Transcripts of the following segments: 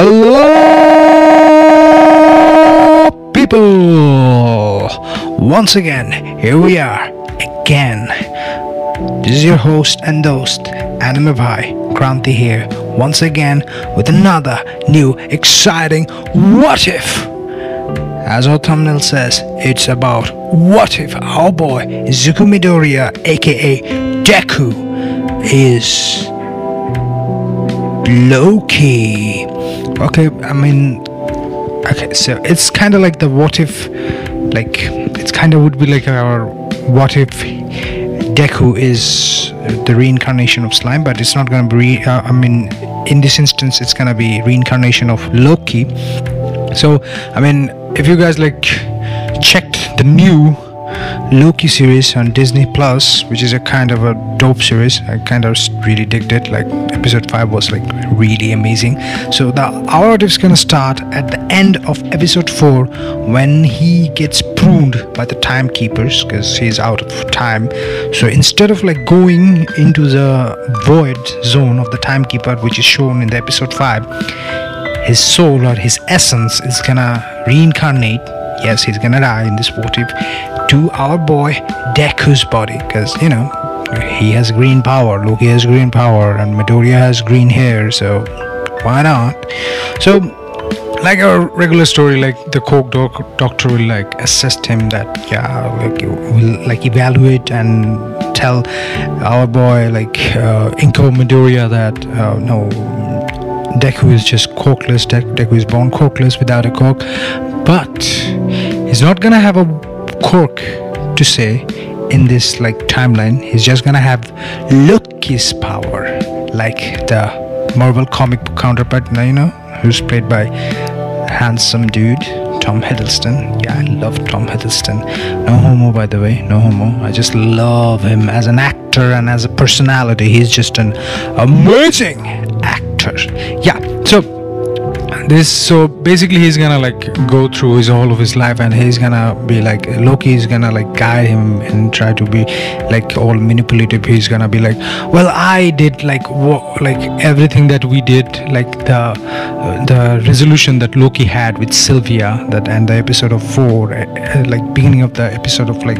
Hello, people! Once again, here we are again. This is your host and host, MHA Kranti here, once again with another new, exciting What If? As our thumbnail says, it's about what if our boy Izuku Midoriya, aka Deku, is Loki. Okay, so it's kind of like the what if, like it's kind of would be like our what if Deku is the reincarnation of slime, but it's not gonna be in this instance it's gonna be reincarnation of Loki. So if you guys checked the new Loki series on Disney Plus, which is a kind of a dope series, I kind of really digged it. Like episode 5 was really amazing. So our what is gonna start at the end of episode 4 when he gets pruned by the timekeepers because he's out of time. So instead of going into the void zone of the timekeeper, which is shown in the episode 5, his soul or his essence is gonna reincarnate. Yes, he's gonna die in this what if to our boy Deku's body, because he has green power, Loki has green power, and Midoriya has green hair, so why not? So like a regular story, the coke doctor will assess him that will evaluate and tell our boy Inko Midoriya that no, Deku is just cokeless. Deku is born cokeless without a coke, but he's not gonna have a coke to say in this timeline. He's just gonna have Loki's power, like the Marvel comic book counterpart, who's played by handsome dude Tom Hiddleston. Yeah, I love Tom Hiddleston. No homo, by the way, no homo. I just love him as an actor and as a personality. He's just an amazing actor. Yeah, so basically he's gonna go through all of his life, and he's gonna be Loki is gonna guide him and try to be all manipulative. He's gonna be well, I did everything that we did, the resolution that Loki had with Sylvia, that and the episode of 4, beginning of the episode of at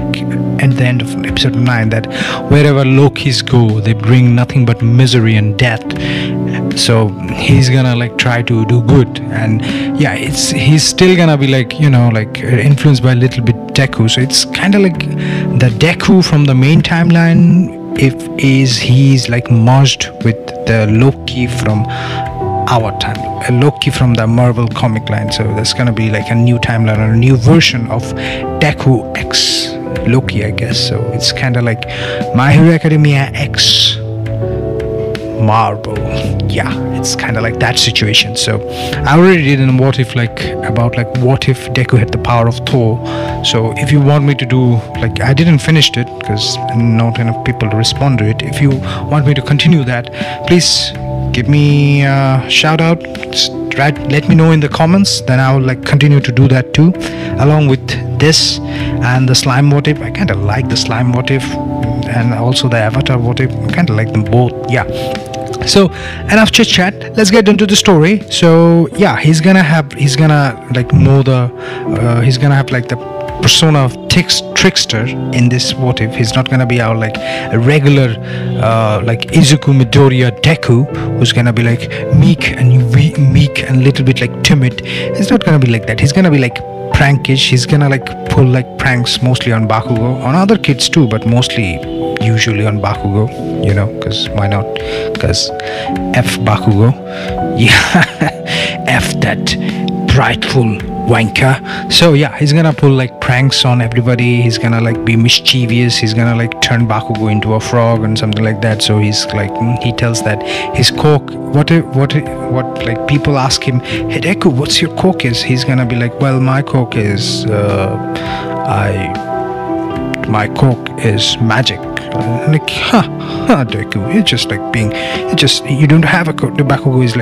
the end of episode 9, that wherever Lokis go they bring nothing but misery and death. So he's gonna try to do good, and yeah, he's still gonna be influenced by a little bit Deku. So it's kind of the Deku from the main timeline he's merged with the Loki from our time, Loki from the Marvel comic line. So there's gonna be a new timeline or a new version of Deku X Loki, I guess. So it's kind of My Hero Academia X Marvel. Yeah, it's kind of that situation. So I already did an what if about what if Deku had the power of Thor. So if you want me to do I didn't finish it because not enough people respond to it. If you want me to continue that, please give me a shout out, let me know in the comments, then I will continue to do that too, along with this and the slime what if. I kind of like the slime what if and also the avatar what if. I kind of like them both. Yeah, so enough chit chat, let's get into the story. So yeah, he's gonna have the persona of trickster in this what if. He's not gonna be our a regular Izuku Midoriya Deku, who's gonna be meek and little bit timid. He's not gonna be like that. He's gonna be prankish. He's gonna pull pranks mostly on Bakugo, on other kids too, but usually on Bakugo, because why not? Because F Bakugo. Yeah, F that prideful wanker. So yeah, he's gonna pull pranks on everybody. He's gonna be mischievous. He's gonna turn Bakugo into a frog and something like that. So he's he tells that his coke, what people ask him, hey Deku, what's your coke is? He's gonna be well, my coke is my coke is magic. Deku, it's just you don't have a coke. The Bakugo is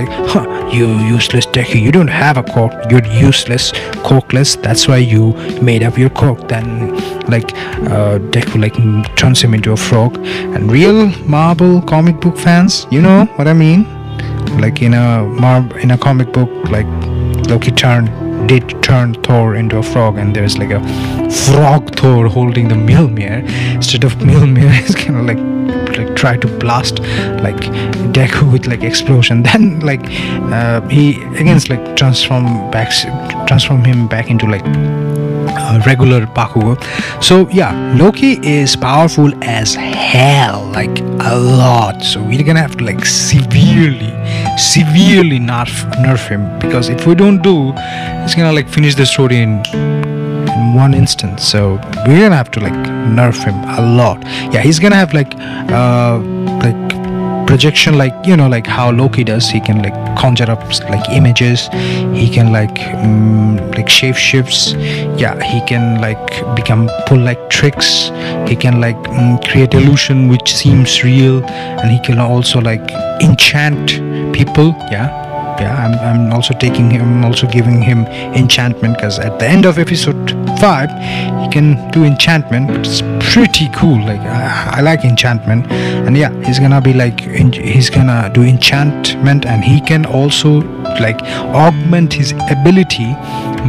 you useless Deku, you don't have a coke, you're useless, cokeless, that's why you made up your coke. Then Deku turns him into a frog. And real Marvel comic book fans, you know what I mean, like in a comic book, like Loki did turn Thor into a frog, and there's like a frog Thor holding the Mjolnir. Instead of Mjolnir, he's gonna like try to blast like Deku with like explosion. Then like he again like transform him back into like regular Bakugo. So yeah, Loki is powerful as hell, like a lot. So we're gonna have to like severely nerf him, because if we don't do, it's gonna like finish the story in one instance. So we're gonna have to like nerf him a lot. Yeah, he's gonna have like projection, like like how Loki does. He can like conjure up like images. He can like shape shifts. Yeah, he can like pull like tricks. He can like create illusion which seems real, and he can also like enchant people. I'm also giving him enchantment, because at the end of episode 5 he can do enchantment. It's pretty cool. Like I like enchantment. And yeah, he's gonna be like he's gonna do enchantment, and he can also like augment his ability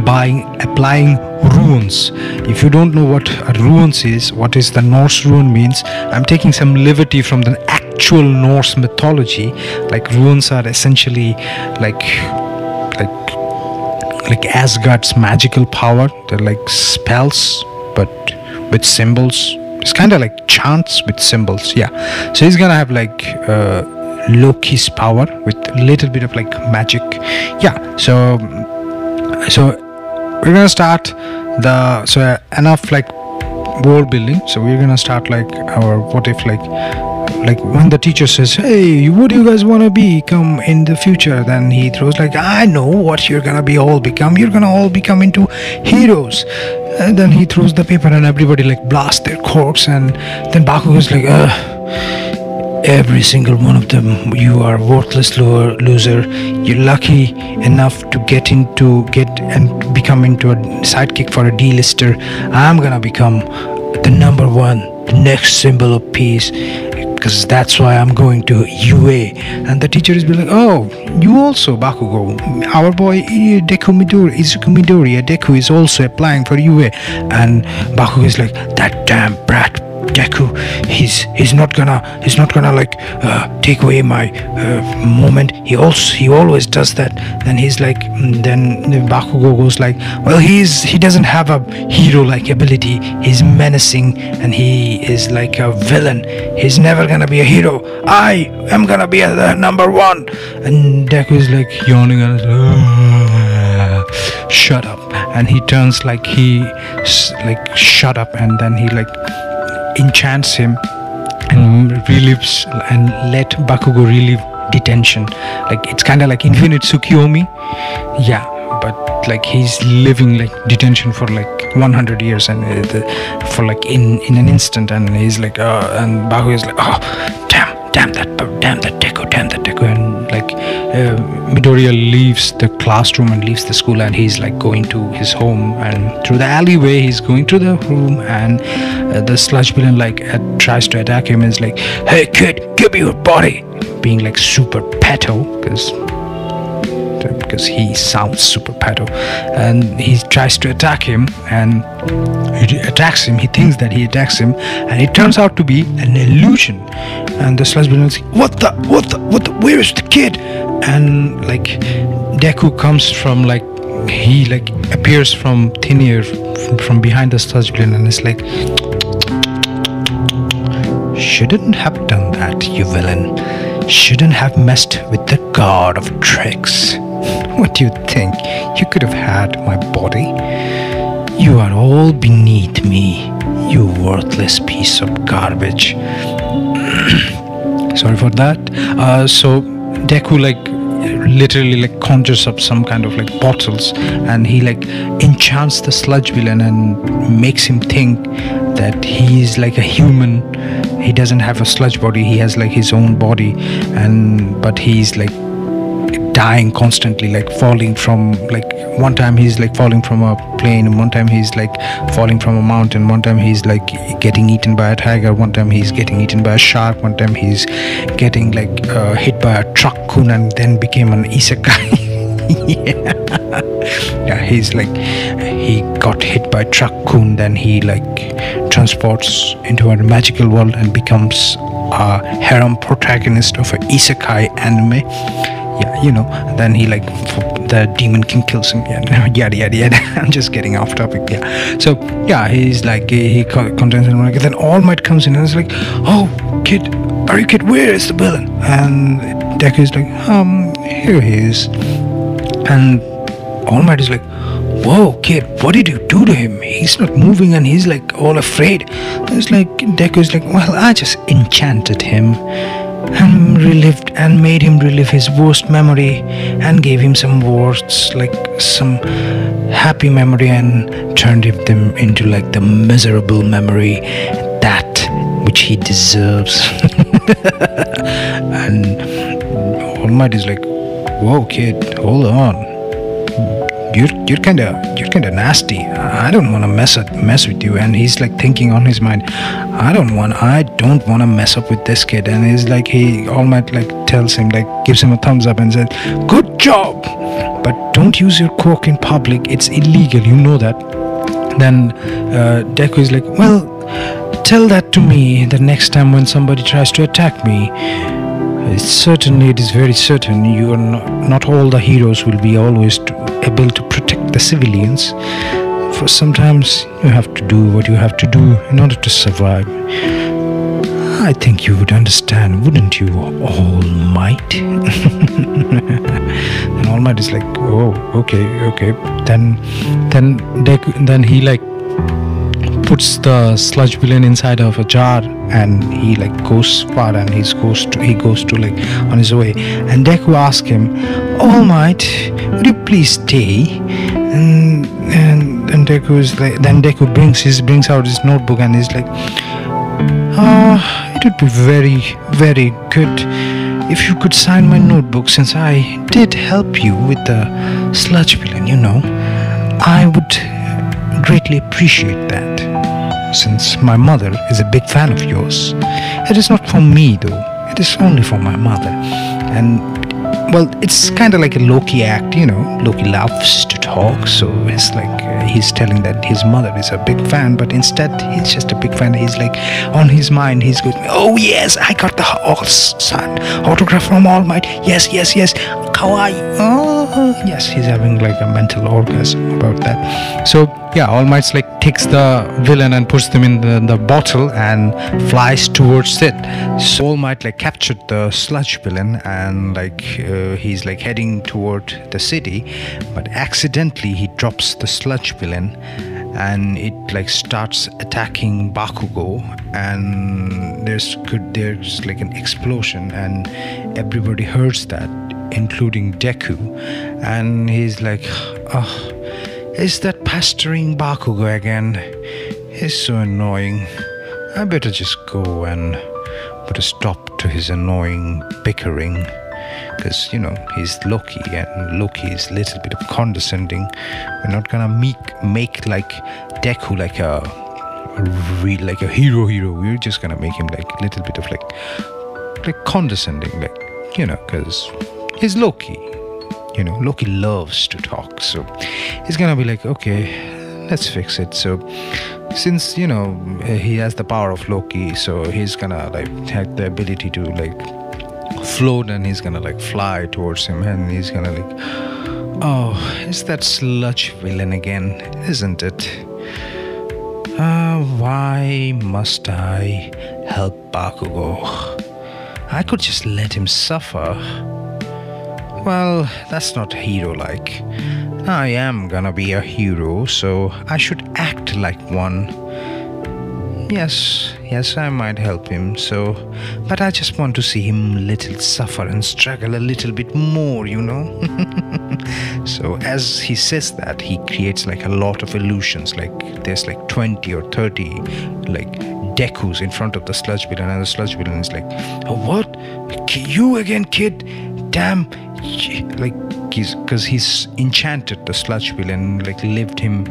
by applying runes. If you don't know what a runes is, what is the Norse rune means, I'm taking some liberty from the actual Norse mythology. Like runes are essentially like Asgard's magical power. They're like spells but with symbols. It's kind of like chants with symbols. Yeah, so he's gonna have like Loki's power with a little bit of like magic. Yeah, so we're gonna start enough like world building. So we're gonna start like our what if like when the teacher says, hey, what do you guys want to become in the future, then he throws like, I know what you're gonna become. You're gonna all become into heroes. And then he throws the paper, and everybody like blasts their corks, and then Bakugo's like, every single one of them, you are worthless loser. You're lucky enough to get and become into a sidekick for a D-lister. I'm gonna become the #1, the next symbol of peace, because that's why I'm going to UA. And the teacher is like, oh, you also, Bakugo, our boy Izuku Midoriya, Deku is also applying for UA. And Bakugo is like, that damn brat Deku, he's not gonna like take away my moment. He always does that. Then he's like, then Bakugo goes like, well, he doesn't have a hero like ability. He's menacing, and he is like a villain. He's never gonna be a hero. I am gonna be the #1. And Deku is like yawning and shut up. And he turns like shut up, and then he like enchants him and relives and let Bakugo relive detention. Like it's kind of like Infinite Tsukiyomi. Yeah, but like he's living like detention for like 100 years, and for like in an instant, and he's like and Bakugo is like, oh damn that Deku, and like Midoriya leaves the classroom and leaves the school, and he's like going to his home, and through the alleyway he's going to the room, and the sludge villain like tries to attack him, and is like, hey kid, give me your body, being like super peto, because he sounds super pedo, and he tries to attack him, and he attacks him. He thinks that he attacks him, and it turns out to be an illusion. And the sludge villain is like, what the where is the kid? And like Deku comes from like, he like appears from thin air from behind the sludge villain, and is like, shouldn't have done that, you villain. Shouldn't have messed with the god of tricks. What do you think? You could have had my body? You are all beneath me, you worthless piece of garbage. Sorry for that. So Deku like literally like conjures up some kind of like bottles, and he like enchants the sludge villain and makes him think that he's like a human. He doesn't have a sludge body, he has like his own body, but he's like dying constantly, like falling from like one time he's like falling from a plane, and one time he's like falling from a mountain, one time he's like getting eaten by a tiger, one time he's getting eaten by a shark, one time he's getting like hit by a truck kun and then became an isekai. Yeah, he's like, he got hit by truck kun, then he like transports into a magical world and becomes a harem protagonist of an isekai anime. Yeah, you know, then he like, the demon king kills him, yada yada yada. I'm just getting off topic. Yeah, so yeah, he's like, he contends, and then All Might comes in and is like, oh kid, are you kid, where is the villain? And Deku is like, here he is. And All Might is like, whoa kid, what did you do to him? He's not moving and he's like all afraid. It's like, Deku is like, well, I just enchanted him and made him relive his worst memory and gave him some words, like some happy memory, and turned them into like the miserable memory, that which he deserves. And All Might is like, whoa kid, hold on, you're kind of nasty. I don't want to mess with you. And he's like thinking on his mind, I don't want to mess up with this kid. And he's like, All Might like tells him, like gives him a thumbs up and says, good job, but don't use your quirk in public, it's illegal, you know that. Then Deku is like, well, tell that to me the next time when somebody tries to attack me. It is very certain you are not all the heroes will be always able to protect the civilians. For sometimes you have to do what you have to do in order to survive. I think you would understand, wouldn't you, All Might? And All Might is like, oh, okay. Then he like puts the sludge villain inside of a jar, and he like goes far, and he goes to like on his way. And Deku asks him, All Might, would you please stay? And Deku is like, then Deku brings out his notebook and is like, it would be very, very good if you could sign my notebook, since I did help you with the sludge villain, you know. I would greatly appreciate that, since my mother is a big fan of yours. It is not for me though, it is only for my mother. And well, it's kind of like a Loki act, you know. Loki loves to talk, so it's like he's telling that his mother is a big fan, but instead he's just a big fan. He's like, on his mind, he's going, oh yes, I got the autograph from All Might. Yes, kawaii. Oh yes, he's having like a mental orgasm about that. So yeah, All Might's like takes the villain and puts them in the bottle and flies towards it. So All Might like captured the sludge villain, and like he's like heading toward the city, but accidentally he drops the sludge villain, and it like starts attacking Bakugo, and there's like an explosion, and everybody hears that, including Deku. And he's like, oh, is that pestering Bakugo again? He's so annoying. I better just go and put a stop to his annoying bickering, because you know he's Loki, and Loki is a little bit of condescending. We're not gonna make like Deku like a hero. We're just gonna make him like a little bit of like condescending, like, you know, because he's Loki. You know, Loki loves to talk, so he's gonna be like, okay, let's fix it. So since, you know, he has the power of Loki, so he's gonna like have the ability to like float, and he's gonna like fly towards him, and he's gonna like, oh, it's that sludge villain again, isn't it? Why must I help Bakugo? I could just let him suffer. Well, that's not hero-like. I am gonna be a hero, so I should act like one. Yes, I might help him, but I just want to see him little suffer and struggle a little bit more, you know? So as he says that, he creates like a lot of illusions, like there's like 20 or 30 like Dekus in front of the sludge villain, and the sludge villain is like, oh, what? You again, kid? Damn, like because he's enchanted the sludge villain, like lived him,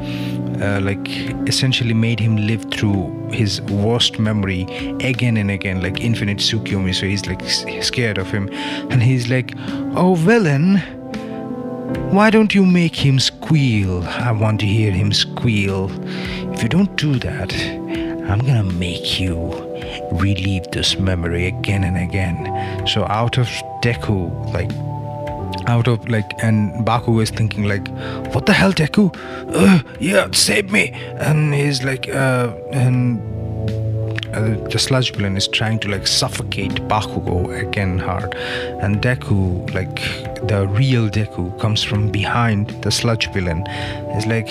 like essentially made him live through his worst memory again and again, like infinite Tsukuyomi. So he's like scared of him, and he's like, "Oh villain, why don't you make him squeal? I want to hear him squeal. If you don't do that, I'm gonna make you relive this memory again and again." So out of Deku, and Bakugo is thinking like, "What the hell, Deku? Yeah, save me!" And he's like, the sludge villain is trying to like suffocate Bakugo again hard, and Deku, like the real Deku, comes from behind the sludge villain. He's like,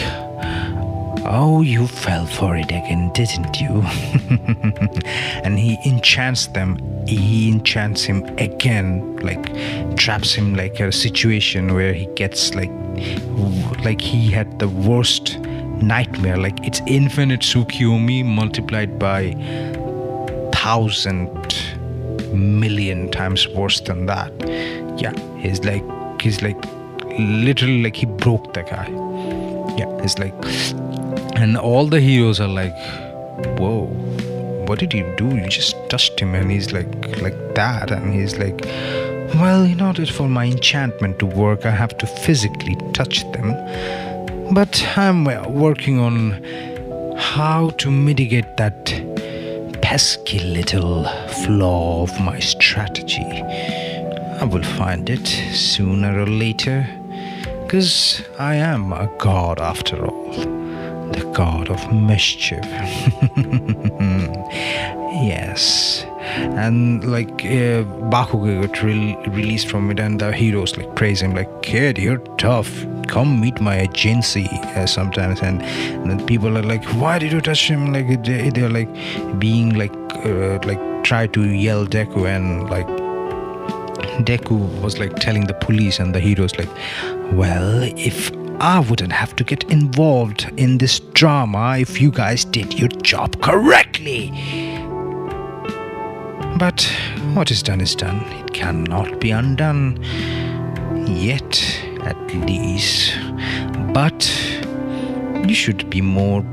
"Oh, you fell for it again, didn't you?" And he enchants them. He enchants him again, like traps him like a situation where he gets like he had the worst nightmare. Like it's infinite Tsukuyomi multiplied by 1,000 million times worse than that. Yeah, he's like literally like he broke the guy. Yeah, it's like, and all the heroes are like, "Whoa, what did you do? You just touched him." And he's like that, and he's like, "Well, in order for my enchantment to work, I have to physically touch them. But I'm working on how to mitigate that pesky little flaw of my strategy. I will find it sooner or later, because I am a god after all. The god of mischief." Yes. And like Bakugo got released from it, and the heroes like praise him like, "Kid, you're tough. Come meet my agency sometimes." And then people are like, "Why did you touch him?" Like they're like being like try to yell Deku, and like Deku was like telling the police, and the heroes like, "Well, if I wouldn't have to get involved in this drama if you guys did your job correctly. But what is done is done. It cannot be undone. Yet, at least. But you should be more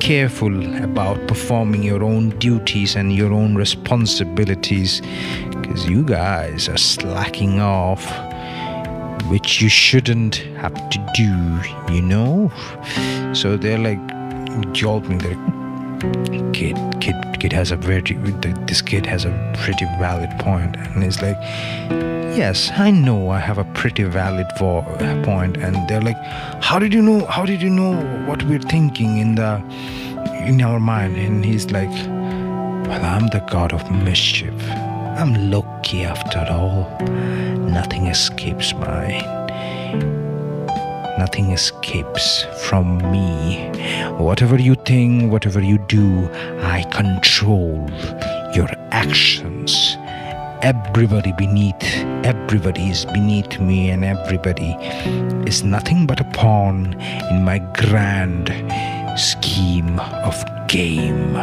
careful about performing your own duties and your own responsibilities, because you guys are slacking off, which you shouldn't have to do, you know." So they're like jolting their kid has a this kid has a pretty valid point, and it's like, "Yes, I know I have a pretty valid point." And they're like, how did you know what we're thinking in our mind?" And he's like, "Well, I'm the god of mischief. I'm Loki after all. Nothing escapes from me. Whatever you think, whatever you do, I control your actions. Everybody is beneath me, and everybody is nothing but a pawn in my grand scheme of game,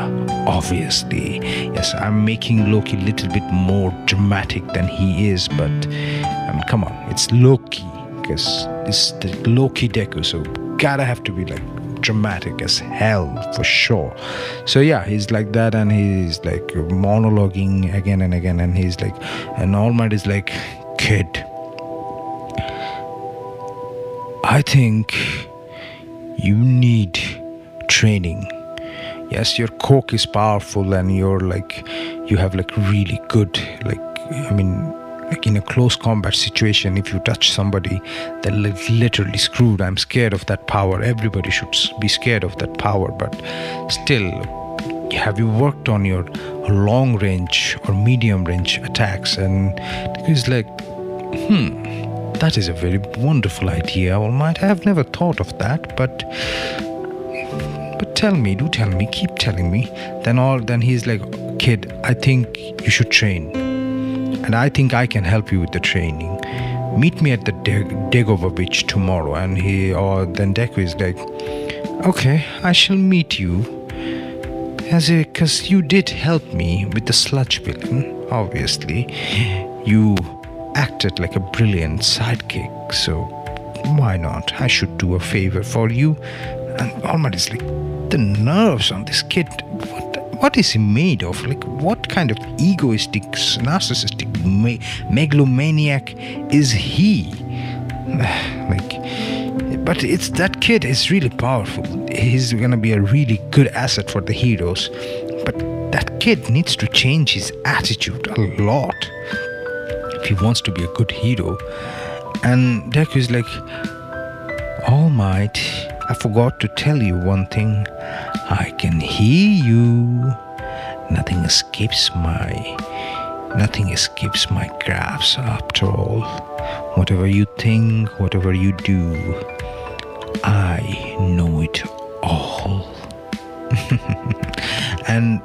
obviously." Yes, I'm making Loki a little bit more dramatic than he is, but I mean, come on, it's Loki, because it's the Loki Deku, so gotta have to be like dramatic as hell for sure. So yeah, he's like that, and he's like monologuing again and again, and he's like, and All Might is like, "Kid, I think you need training. Yes, your quirk is powerful, and you have like really good, like, I mean, like in a close combat situation, if you touch somebody, they're literally screwed. I'm scared of that power. Everybody should be scared of that power. But still, have you worked on your long range or medium range attacks?" And he's like, that is a very wonderful idea. All Might, I have never thought of that, but tell me, keep telling me. Then he's like, "Kid, I think you should train, and I think I can help you with the training. Meet me at the Dagova Beach tomorrow." And then Deku is like, "Okay, I shall meet you, because you did help me with the sludge villain. Obviously, you acted like a brilliant sidekick, so why not? I should do a favor for you. And All Might is like, the nerves on this kid. What is he made of? Like, what kind of egoistic, narcissistic, megalomaniac is he? But it's that kid is really powerful. He's gonna be a really good asset for the heroes. But that kid needs to change his attitude a lot if he wants to be a good hero. And Deku is like, All Might, I forgot to tell you one thing. I can hear you. Nothing escapes my grasp after all. Whatever you think, whatever you do, I know it all. And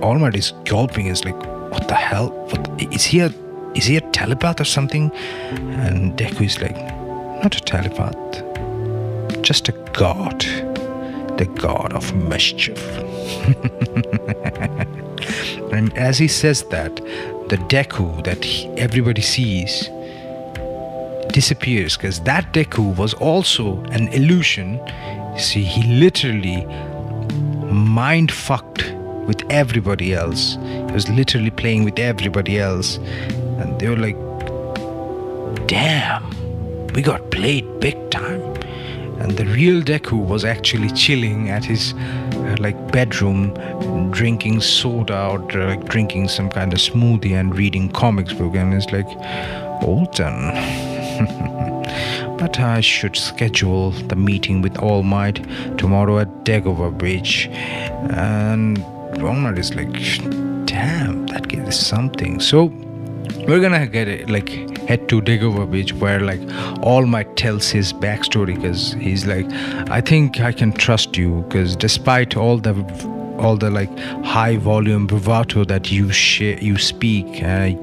All Might is gulping. Is like, what the hell? Is he a telepath or something? And Deku is like, not a telepath, just a god. The god of mischief. And as he says that, the Deku that everybody sees disappears, because that Deku was also an illusion. See, he literally mind fucked with everybody else. He was literally playing with everybody else, and they were like, damn, we got played big time. And the real Deku was actually chilling at his bedroom, drinking soda or drinking some kind of smoothie and reading comics book. And it's like, Alton. But I should schedule the meeting with All Might tomorrow at Dagover Bridge. And All Might is like, damn, that kid is something. So we're gonna head to Dagover Beach, where All Might tells his backstory, because he's like, I think I can trust you, because despite all the high volume bravado that you speak, I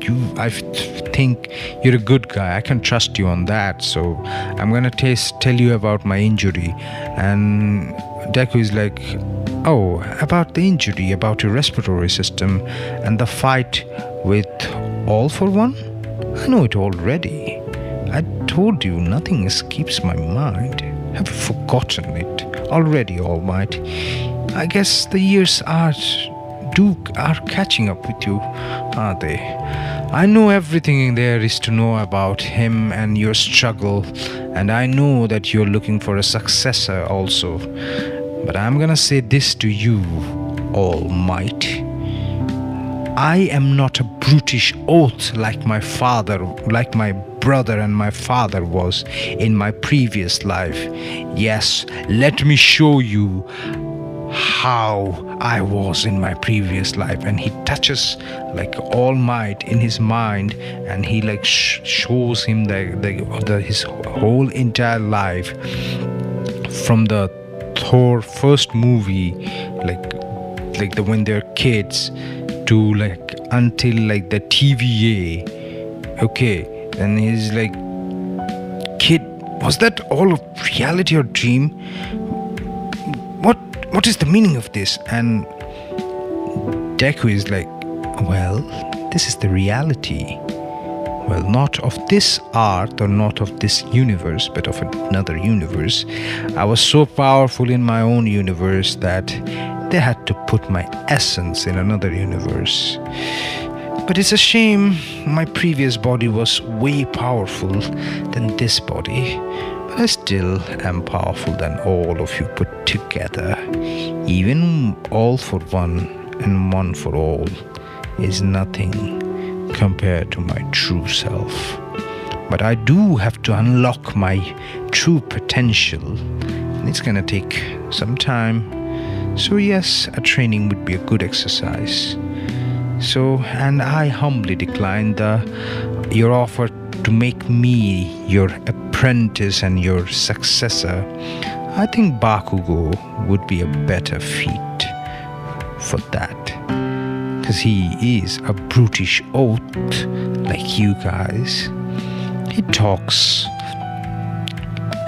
think you're a good guy. I can trust you on that. So I'm gonna tell you about my injury. And Deku is like, oh, about the injury, about your respiratory system and the fight with All for One? I know it already. I told you nothing escapes my mind. Have you forgotten it already, All Might? I guess the years are catching up with you, aren't they? I know everything there is to know about him and your struggle, and I know that you're looking for a successor also. But I'm gonna say this to you, All Might. I am not a brutish oath like my brother and my father was in my previous life. Yes, let me show you how I was in my previous life. And he touches All Might in his mind, and he shows him his whole entire life from the Thor first movie, when they're kids, to until the TVA. Okay, and he's like, kid, was that all a reality or dream? What is the meaning of this? And Deku is like, well, this is the reality. Well, not of this art or not of this universe, but of another universe. I was so powerful in my own universe that they had to put my essence in another universe. But it's a shame my previous body was way powerful than this body. But I still am powerful than all of you put together. Even All for One and One for All is nothing compared to my true self. But I do have to unlock my true potential, and it's gonna take some time. So yes, a training would be a good exercise. And I humbly declined your offer to make me your apprentice and your successor. I think Bakugo would be a better fit for that, because he is a brutish oath like you guys. He talks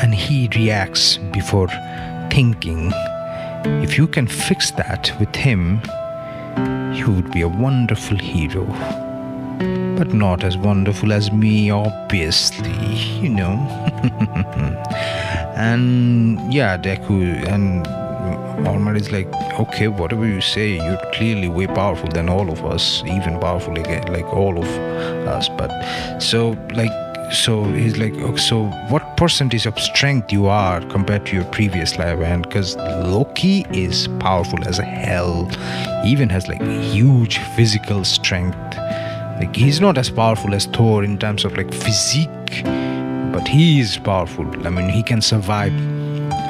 and he reacts before thinking. If you can fix that with him, you would be a wonderful hero. but not as wonderful as me, obviously, you know. And yeah, Deku and All Might is like, okay, whatever you say, you're clearly way powerful than all of us, even powerful like all of us. But so he's like, okay, so what percentage of strength you are compared to your previous life? And because Loki is powerful as a hell, he even has like huge physical strength. Like he's not as powerful as Thor in terms of like physique, but he is powerful. I mean, he can survive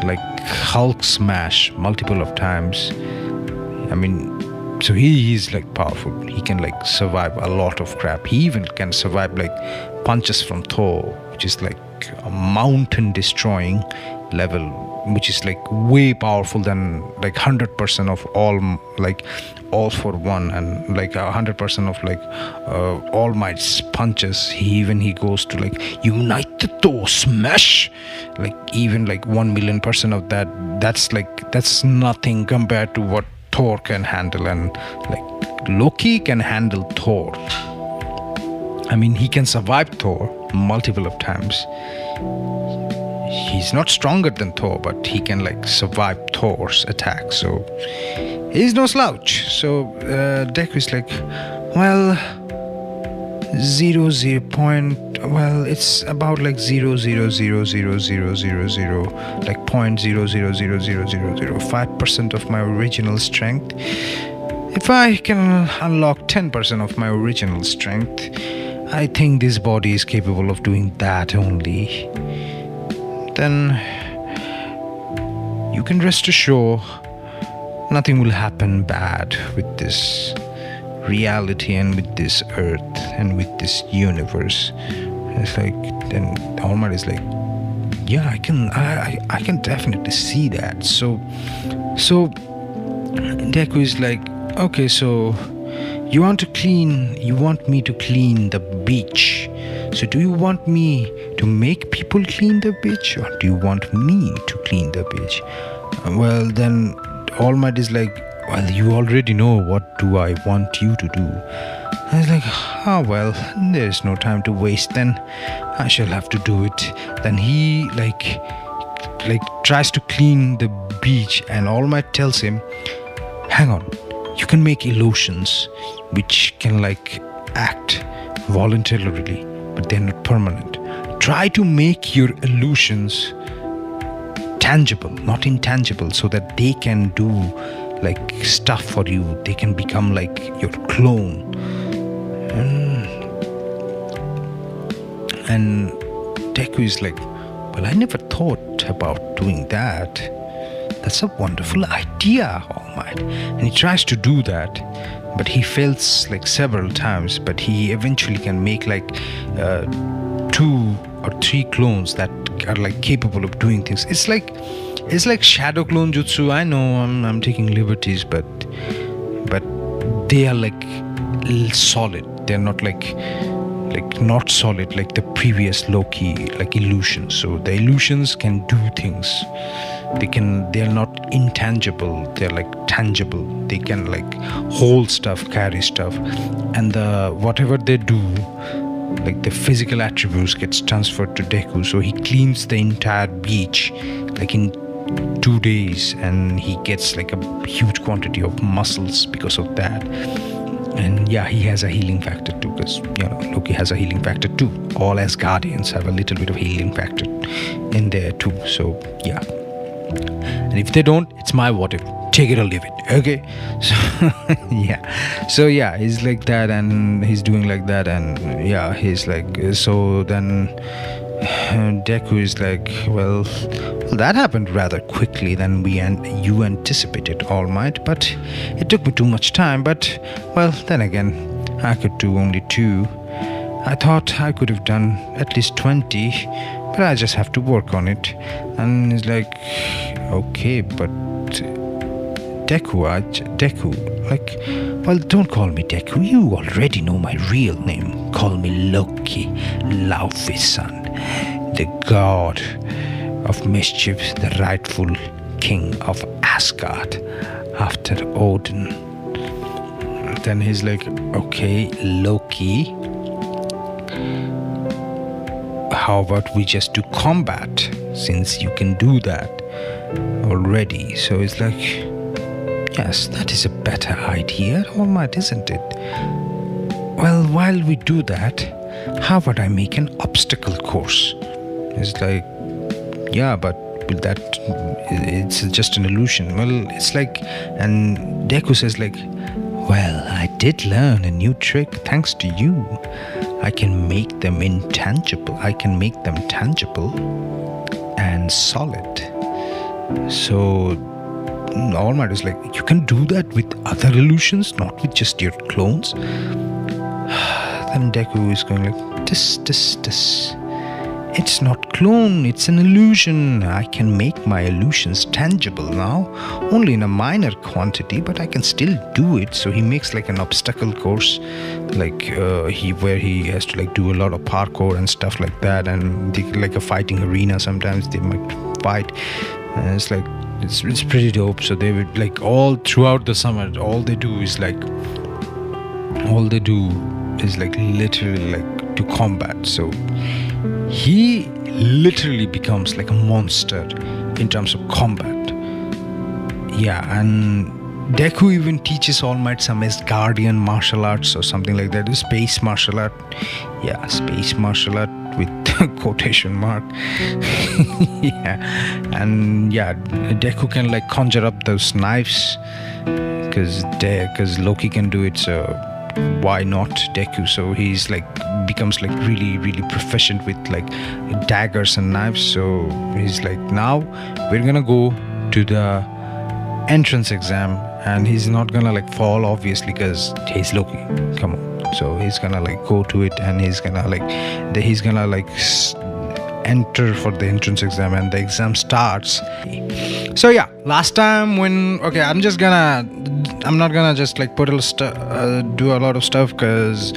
like Hulk smash multiple of times. I mean, so he is like powerful. He can like survive a lot of crap. He even can survive like punches from Thor, which is like a mountain destroying level, which is like way powerful than like 100% of all for one, and like 100% of like All Might's punches. He goes to like unite the Thor smash, like even like 1,000,000% of that. That's nothing compared to what Thor can handle. And like Loki can handle Thor. I mean, he can survive Thor multiple of times. He's not stronger than Thor, but he can like survive Thor's attack. So he's no slouch. So Deku is like, well, 0 point. Well, it's about like 0.0000000, like 0.0000005% of my original strength. If I can unlock 10% of my original strength, I think this body is capable of doing that only. Then you can rest assured nothing will happen bad with this reality and with this earth and with this universe. It's like, then All Might is like, yeah, I can definitely see that. So Deku is like, okay, so you want me to clean the beach. So do you want me to make people clean the beach, or do you want me to clean the beach? Well, then All Might is like, well, you already know what do I want you to do. I was like, oh well, there's no time to waste, then I shall have to do it. Then he like tries to clean the beach, and All Might tells him, hang on, you can make illusions which can like act voluntarily, but they're not permanent. Try to make your illusions tangible, not intangible, so that they can do like stuff for you. They can become like your clone. And Deku is like, well, I never thought about doing that. That's a wonderful idea, All Might. And he tries to do that, but he fails like several times. But he eventually can make like 2 or 3 clones that are like capable of doing things. It's like shadow clone jutsu. I know I'm taking liberties, but they are like solid. They're not like not solid like the previous Loki like illusions. So the illusions can do things. They're not intangible, they're like tangible. They can like hold stuff, carry stuff, and whatever they do, like the physical attributes gets transferred to Deku. So he cleans the entire beach like in 2 days, and he gets like a huge quantity of muscles because of that. And yeah, he has a healing factor too, because Loki has a healing factor too. All Asgardians have a little bit of healing factor in there too. So yeah, and if they don't, it's my what if. Take it or leave it, okay? So yeah, he's like that, and he's doing like that, and yeah, he's like, so then Deku is like, well, that happened rather quickly than you anticipated, All Might, but it took me too much time. But well, then again, I could do only 2. I thought I could have done at least 20, but I just have to work on it. And he's like, okay, but Deku, like, well, don't call me Deku. You already know my real name. Call me Loki, Laufey's son, the god of mischief, the rightful king of Asgard after Odin. then he's like, okay, Loki, how about we just do combat, since you can do that already? So it's like, yes, that is a better idea, All Might, isn't it? Well, while we do that, how about I make an obstacle course? It's like, yeah, but with that, it's just an illusion. Well, it's like, and Deku says like, well, I did learn a new trick thanks to you. I can make them intangible. I can make them tangible and solid. So All Might is like, you can do that with other illusions, not with just your clones. Then Deku is going like, this. It's not clone, it's an illusion. I can make my illusions tangible now, only in a minor quantity, but I can still do it. So he makes like an obstacle course, like where he has to like do a lot of parkour and stuff like that, and like a fighting arena. Sometimes they might fight, and it's like it's pretty dope. So they would like all throughout the summer, all they do is literally like to combat. So he literally becomes like a monster in terms of combat. Yeah, and Deku even teaches All Might some Asgardian martial arts or something like that. Space martial art. Yeah, space martial art with quotation mark. Yeah, and yeah, Deku can like conjure up those knives because Loki can do it. So why not Deku? So he's like becomes like really proficient with like daggers and knives. So he's like, now we're gonna go to the entrance exam, and he's not gonna like fall obviously because he's Loki. Come on. So he's gonna like go to it, and he's gonna enter for the entrance exam, and the exam starts. So yeah, last time when I'm not gonna just like do a lot of stuff because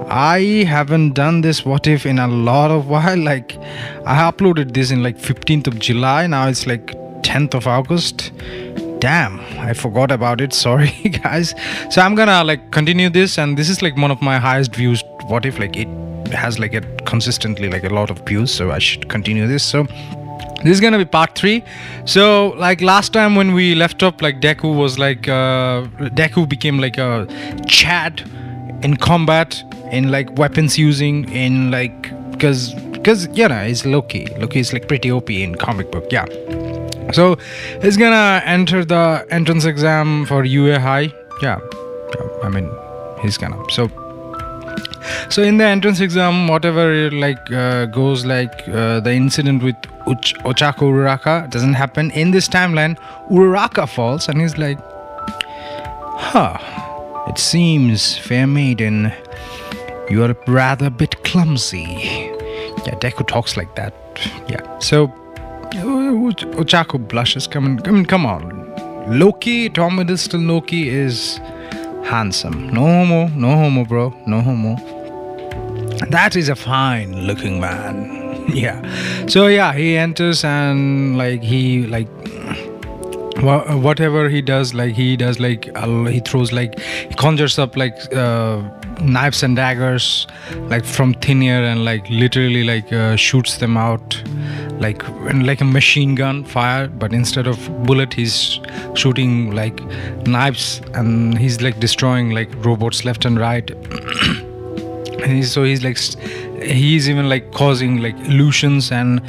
I haven't done this what if in a lot of while. Like I uploaded this in like 15th of July. Now it's like 10th of August. Damn, I forgot about it. Sorry guys. So I'm gonna like continue this, and this is like one of my highest views what if. Like it has like consistently like a lot of views, so I should continue this. So this is gonna be part 3. So like last time when we left up, like Deku was like Deku became like a Chad in combat, in like weapons using, in like because you know it's Loki is like pretty OP in comic book. Yeah, so he's gonna enter the entrance exam for UA High. Yeah, I mean he's gonna so in the entrance exam, whatever like goes, like the incident with Ochako Uraraka doesn't happen in this timeline. Uraraka falls, and he's like, it seems, fair maiden, you are rather a bit clumsy. Yeah, Deku talks like that. Yeah, so Ochako blushes. Come on, Loki, Tom Hiddleston Loki is handsome. No homo, bro. No homo. That is a fine looking man. Yeah. So yeah, he enters, and like he like whatever he does, like he throws like, he conjures up like knives and daggers like from thin air, and like literally like shoots them out like a machine gun fire, but instead of bullet he's shooting like knives, and he's like destroying like robots left and right. And he's even like causing like illusions, and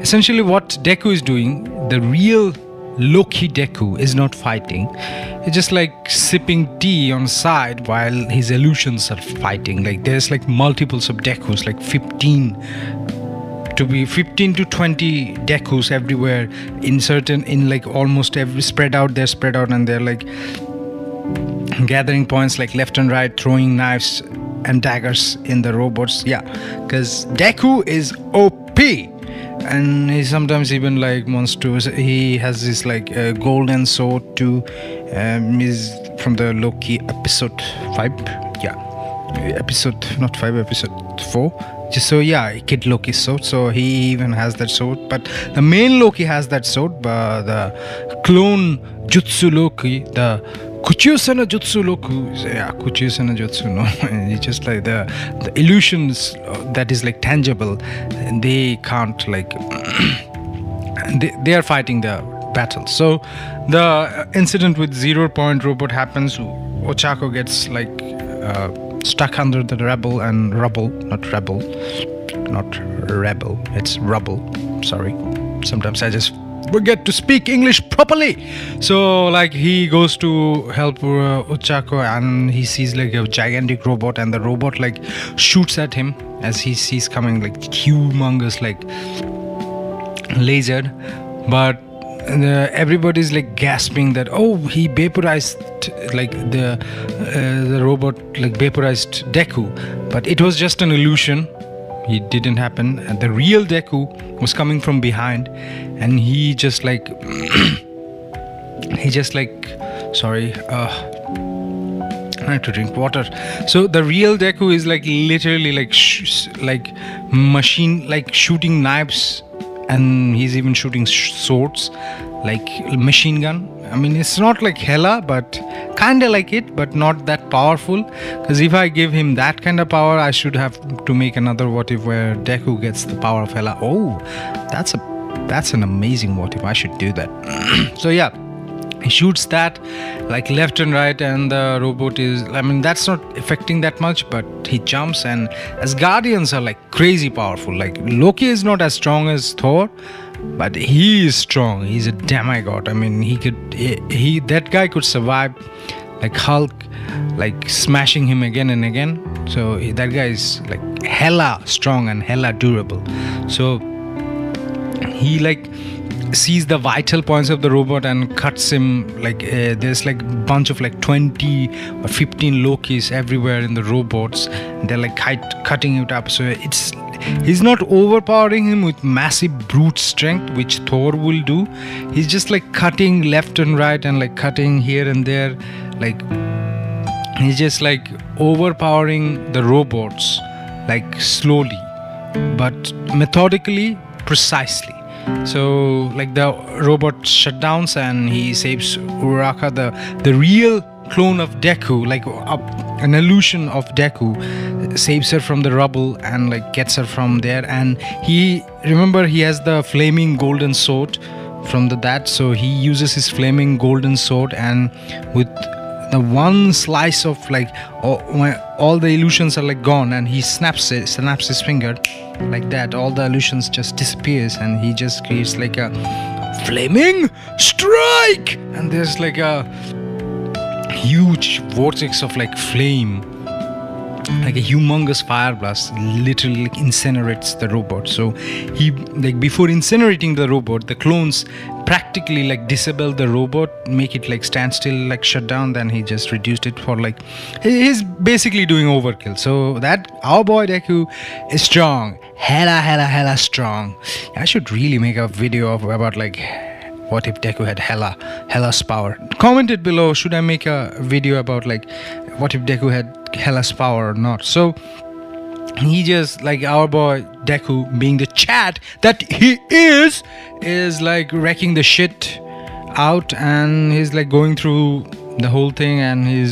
essentially what Deku is doing, the real Loki Deku is not fighting. He's just like sipping tea on the side while his illusions are fighting. Like there's like multiples of Dekus, like 15 to 20 Dekus everywhere, in like almost every spread out, and they're like gathering points like left and right, throwing knives and daggers in the robots. Yeah, because Deku is OP, and he sometimes even like wants to. He has this like golden sword too. Is from the Loki episode 5. Yeah, episode not 5, episode 4. Just so yeah, Kid Loki's sword. So he even has that sword, but the main Loki has that sword. But the clone Jutsu Loki, the Kuchiyosana Jutsu Loku. Yeah, Kuchiyosana Jutsu, no. It's just like the illusions that is like tangible, and they can't like they are fighting the battle. So the incident with 0 Point Robot happens. Ochako gets like stuck under the rubble, not rebel, it's rubble, sorry, sometimes I just forget to speak English properly. So like he goes to help Ochako, and he sees like a gigantic robot, and the robot like shoots at him as he sees coming like humongous like laser. But everybody's like gasping that, oh, he vaporized, like the robot like vaporized Deku, but it was just an illusion. It didn't happen. And the real Deku was coming from behind, and he just like sorry, I have to drink water. So the real Deku is like literally like machine, like shooting knives, and he's even shooting swords like machine gun. I mean, it's not like Hela, but kinda like it, but not that powerful. Because if I give him that kind of power, I should have to make another what if where Deku gets the power of Hela. Oh, that's an amazing what if. I should do that. So yeah, he shoots that like left and right, and the robot is, I mean, that's not affecting that much, but he jumps. And as guardians are like crazy powerful. Like Loki is not as strong as Thor, but he is strong. He's a demigod. I mean, he that guy could survive like Hulk like smashing him again and again. So that guy is like hella strong and hella durable. So he like sees the vital points of the robot and cuts him. Like there's like a bunch of like 20 or 15 Lokis everywhere in the robots. They're like cutting it up. So he's not overpowering him with massive brute strength, which Thor will do. He's just like cutting left and right and like cutting here and there. Like he's just like overpowering the robots, like slowly but methodically, precisely. So like the robot shutdowns, and he saves Uraraka, the real clone of Deku, like an illusion of Deku, saves her from the rubble and like gets her from there. And he has the flaming golden sword from that, so he uses his flaming golden sword, and with the one slice of like all the illusions are like gone, and he snaps his finger like that, all the illusions just disappears, and he just creates like a flaming strike, and there's like a huge vortex of like flame, like a humongous fire blast, literally like incinerates the robot. So he, like, before incinerating the robot, the clones practically like disable the robot, make it like stand still, like shut down. Then he just reduced it for like, he's basically doing overkill. So that our boy Deku is strong, hella strong. I should really make a video about like, what if Deku had Hela's power? Comment it below. Should I make a video about like, what if Deku had Hela's power or not? So he just, like, our boy Deku, being the chat that he is like wrecking the shit out, and he's like going through the whole thing, and he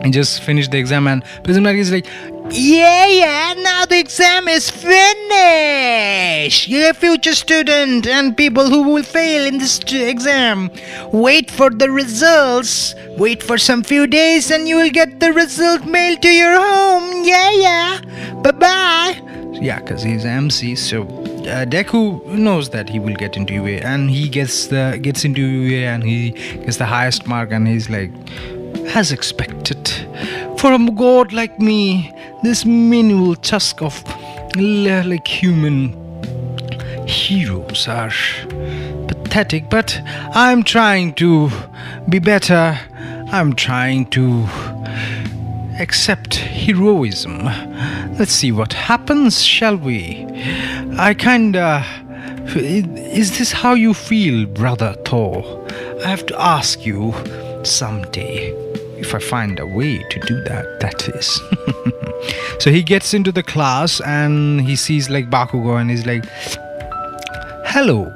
just finished the exam, and Prismatic is like, yeah, now the exam is finished. You future student and people who will fail in this exam, wait for the results. Wait for some few days and you will get the result mailed to your home. Yeah. Bye-bye. Yeah, because he's MC, so Deku knows that he will get into UA, and he gets into UA, and he gets the highest mark, and he's like, as expected, for a god like me, this minimal tusk of like human heroes are pathetic, but I'm trying to be better. I'm trying to accept heroism. Let's see what happens, shall we? Is this how you feel, brother Thor? I have to ask you someday. If I find a way to do that is. So he gets into the class and he sees like Bakugo, and he's like, hello,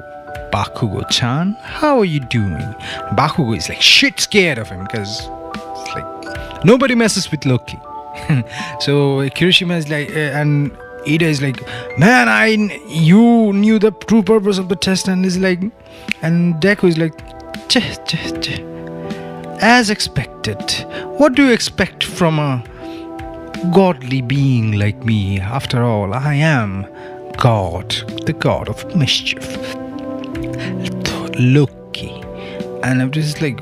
Bakugo-chan, how are you doing? Bakugo is like shit scared of him because it's like nobody messes with Loki. So Kirishima is like, and Ida is like, man, you knew the true purpose of the test, and is like, and Deku is like, as expected. What do you expect from a godly being like me? After all, I am God, the god of mischief, Loki. And I'm just like,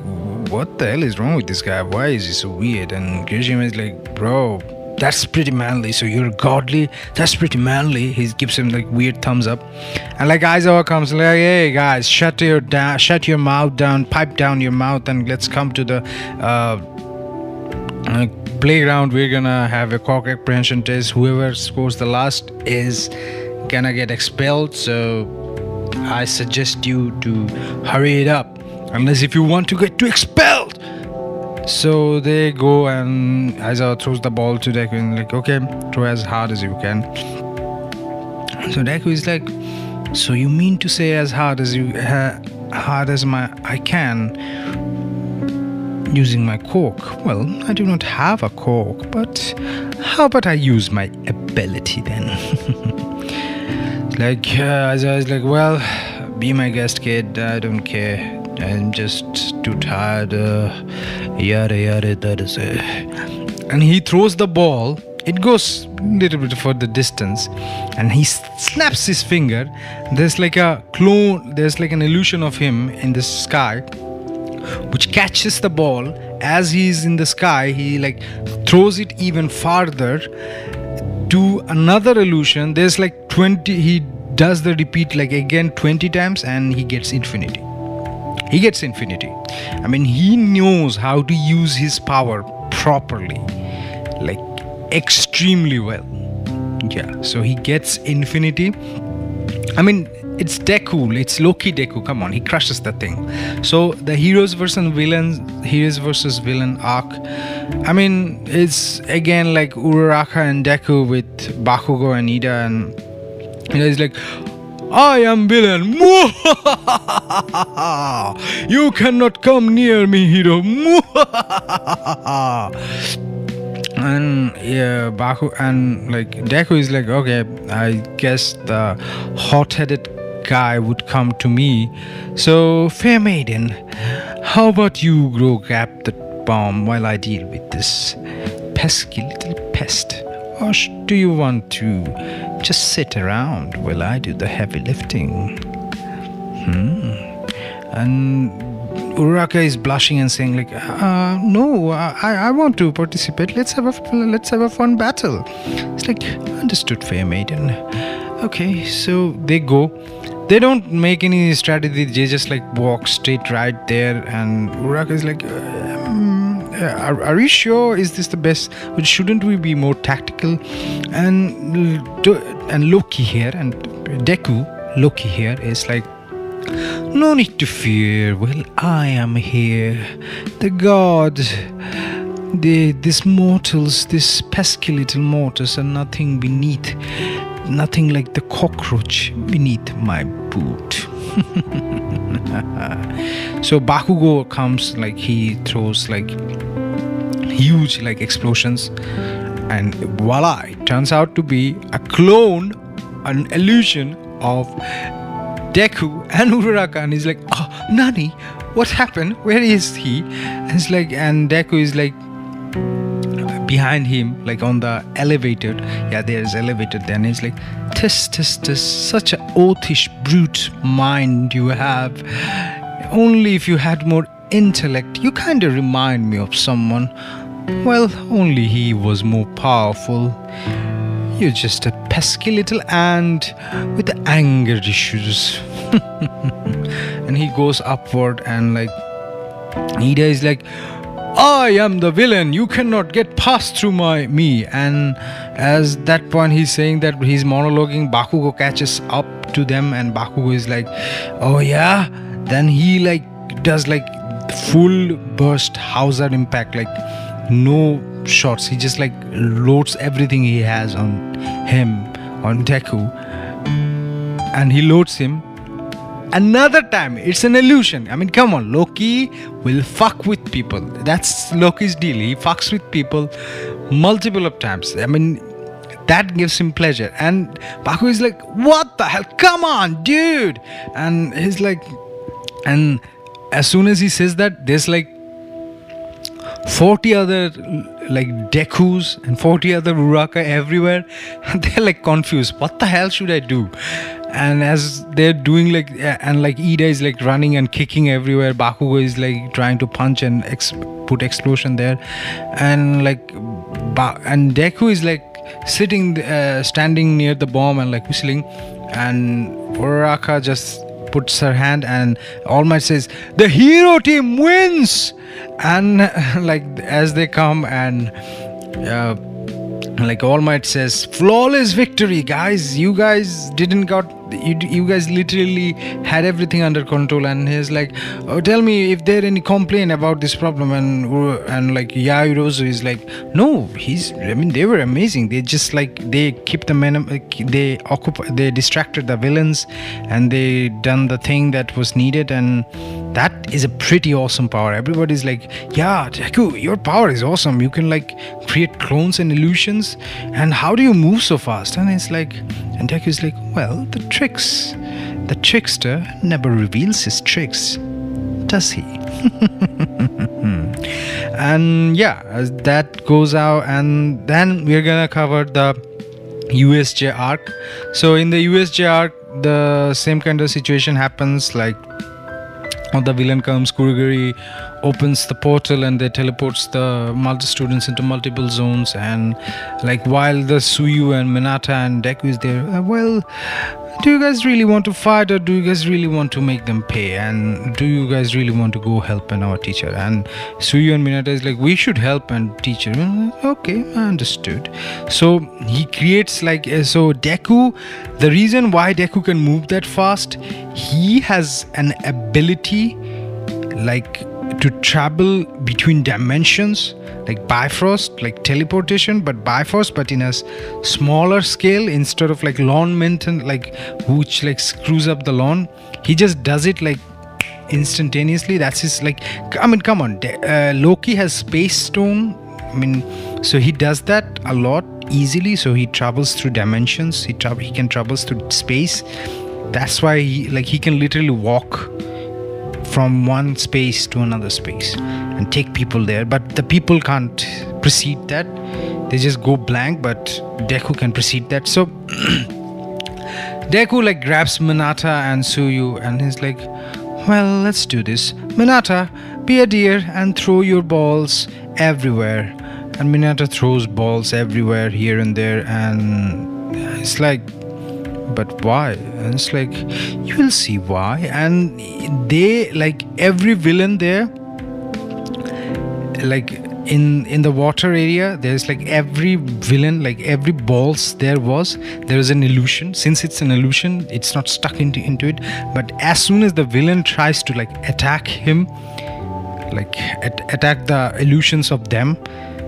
what the hell is wrong with this guy? Why is he so weird? And Kirishima is like, bro, that's pretty manly. So you're godly? That's pretty manly. He gives him like weird thumbs up. And like Aizawa comes like, hey guys, shut your mouth down, pipe down your mouth, and let's come to the playground. We're gonna have a cock apprehension test. Whoever scores the last is gonna get expelled. So I suggest you to hurry it up, unless if you want to get expelled. So they go, and Aizawa throws the ball to Deku and like, okay, throw as hard as you can. So Deku is like, so you mean to say as hard as I can using my cork? Well, I do not have a cork, but how about I use my ability then? Like Aizawa is like, well, be my guest, kid. I don't care. I'm just too tired. Yada, that is it. And he throws the ball. It goes a little bit for the distance, and he snaps his finger. There's like a clone. There's like an illusion of him in the sky, which catches the ball. As he's in the sky, he like throws it even farther to another illusion. There's like 20. He does the repeat like again 20 times, and he gets infinity. He gets infinity. I mean, he knows how to use his power properly, like extremely well. Yeah, so he gets infinity. I mean, it's Deku, it's Loki Deku. Come on, he crushes the thing. So the heroes versus villain arc, I mean, it's again like Uraraka and Deku with Bakugo and Ida, and he's like, I am villain. You cannot come near me, hero. And yeah, Baku and like Deku is like, okay, I guess the hot-headed guy would come to me. So, fair maiden, how about you go grab the bomb while I deal with this pesky little pest? Or do you want to just sit around while I do the heavy lifting? And Uraraka is blushing and saying like, no, I want to participate. Let's have a fun battle. It's like, understood, fair maiden. Okay, so they go. They don't make any strategy. They just like walk straight right there. And Uraraka is like, are you sure? Is this the best? But shouldn't we be more tactical? And Loki here, and Deku, Loki here is like, no need to fear. Well, I am here. The god, these mortals, these pesky little mortals are nothing like the cockroach beneath my boot. So Bakugo comes, like he throws like huge like explosions, and voila, it turns out to be a clone, an illusion of Deku and Uraraka. And he's like, oh, Nani, what happened? Where is he? And it's like, and Deku is like behind him, like on the elevator. Yeah, there's elevator. Then he's like, tis, such a oathish brute mind you have. Only if you had more intellect, you kind of remind me of someone. Well, only he was more powerful. You're just a pesky little ant with anger issues. And he goes upward, and like Ida is like, I am the villain, you cannot get past through me. And as that point he's saying that, he's monologuing, Bakugo catches up to them, and Bakugo is like, oh yeah. Then he like does like full burst Hauser impact, like no shots. He just like loads everything he has on him, on Deku, and he loads him, another time it's an illusion. I mean, come on, Loki will fuck with people. That's Loki's deal. He fucks with people multiple of times. I mean, that gives him pleasure. And Baku is like, what the hell, come on dude. And he's like, and as soon as he says that, there's like 40 other like Dekus and 40 other Uraka everywhere, and they're like confused, what the hell should I do? And as they're doing like, and like Ida is like running and kicking everywhere, Bakugo is like trying to punch and put explosion there, and like and Deku is like sitting standing near the bomb and like whistling, and Uraka just puts her hand, and All Might says, the hero team wins. And like as they come, and like All Might says, flawless victory guys, you guys didn't got, you guys literally had everything under control. And he's like, oh, tell me if there any complaint about this problem. And like Yairozu is like, no, I mean, they were amazing. They just like, they keep the men, they distracted the villains, and they done the thing that was needed. And that is a pretty awesome power. Everybody's like, yeah, Deku, your power is awesome. You can like create clones and illusions. And how do you move so fast? And it's like, and Deku's like, well, the trickster never reveals his tricks, does he? And yeah, as that goes out, and then we're gonna cover the USJ arc. So in the USJ arc, the same kind of situation happens. Like, the villain comes, Kurogiri opens the portal, and they teleports the students into multiple zones. And like while the Suyu and Minata and Deku is there, well, do you guys really want to fight, or do you guys really want to make them pay? And do you guys really want to go help our teacher? And Suyu and Minata is like, we should help and teacher. Okay, I understood. So he creates like, so Deku, the reason why Deku can move that fast, he has an ability like to travel between dimensions, like Bifrost, like teleportation, but Bifrost, but in a smaller scale, instead of like lawn maintenance, like which like screws up the lawn. He just does it like instantaneously. That's his like, I mean, come on, Loki has space stone. I mean, so he does that a lot easily. So he travels through dimensions. He can travel through space. That's why he can literally walk from one space to another space and take people there, but the people can't precede that. They just go blank, but Deku can precede that. So Deku like grabs Minata and Suyu, and he's like, well, let's do this. Minata, be a dear and throw your balls everywhere. And Minata throws balls everywhere, here and there, and it's like, but why? And it's like, you will see why. And they like, every villain there, like in the water area, there's like every villain, like every balls there is an illusion. Since it's an illusion, it's not stuck into it. But as soon as the villain tries to like attack him, like attack the illusions of them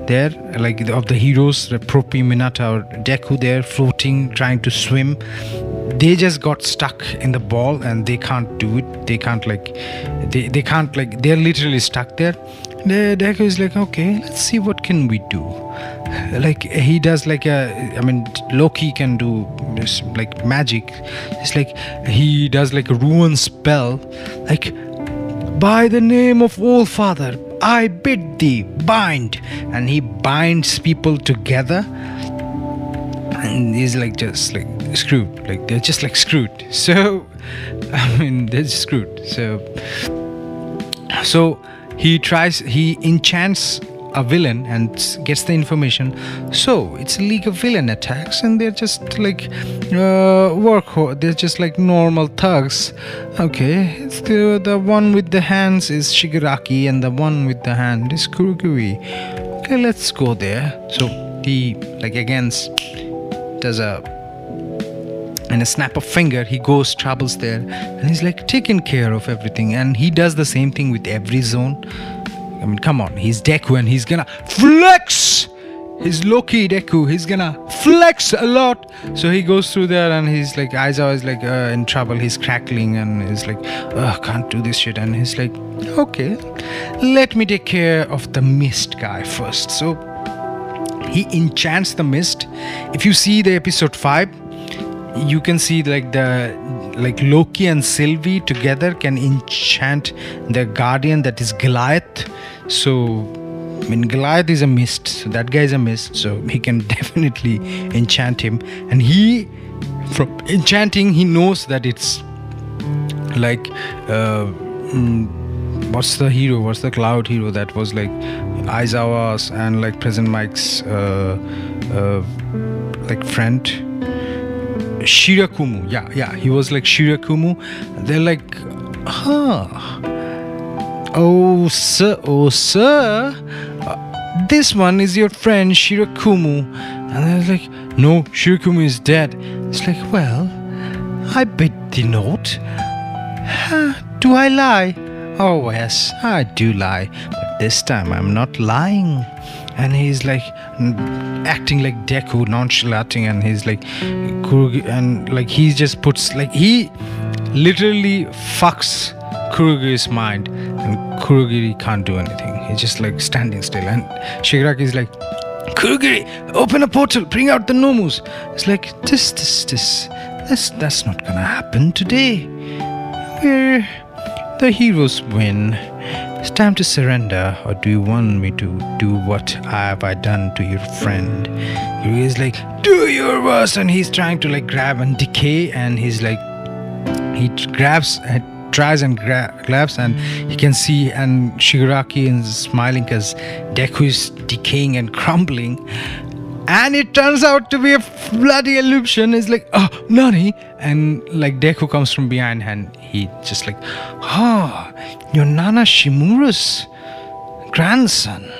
there, like of the heroes, Propi, Minata or Deku there floating, trying to swim, they just got stuck in the ball and they can't do it. They can't like, they can't like, they're literally stuck there. Deku is like, okay, let's see what can we do. Like he does like I mean, Loki can do this like magic. It's like he does like a ruin spell, like, by the name of All-Father, I bid thee bind. And he binds people together, and he's like just like screwed. Like they're just like screwed. So I mean, they're just screwed. So he enchants a villain and gets the information. So it's a league of villain attacks, and they're just like they're just like normal thugs. Okay, it's the one with the hands is Shigaraki, and the one with the hand is Kurogiri. Okay, let's go there. So he like again does in a snap of finger, he travels there, and he's like taking care of everything. And he does the same thing with every zone. I mean, come on, he's Deku, and he's gonna flex. He's Loki Deku. He's gonna flex a lot. So he goes through there, and he's like, Aizawa is like in trouble. He's crackling, and he's like, can't do this shit. And he's like, okay, let me take care of the mist guy first. So he enchants the mist. If you see the episode 5, you can see like Loki and Sylvie together can enchant the guardian, that is Goliath. So I mean, Goliath is a mist, so that guy is a mist, so he can definitely enchant him. And from enchanting, he knows that it's like what's the cloud hero that was like Aizawa's and like Present Mike's like friend, Shirakumu. Yeah, he was like Shirakumu. They're like, oh sir, this one is your friend Shirakumu. And I was like, no, Shirakumu is dead. It's like, well, I bet the note. Do I lie? Oh yes, I do lie, but this time I'm not lying. And he's like acting like Deku, nonchalantting, and he's like Kurogi, and like he just puts, like, he literally fucks Kurogi's mind, and Kurogiri can't do anything. He's just like standing still, and Shigaraki is like, Kurogiri, open a portal, bring out the Nomus. It's like, that's not gonna happen today. We're the heroes win. It's time to surrender, or do you want me to do what have I done to your friend? He's like, do your worst, and he's trying to like grab and decay, and he's like, he grabs and tries and grabs, and you can see, and Shigaraki is smiling because Deku is decaying and crumbling, and it turns out to be a bloody illusion. It's like, oh, Nani? And like Deku comes from behind, and he just like, you're Nana Shimura's grandson.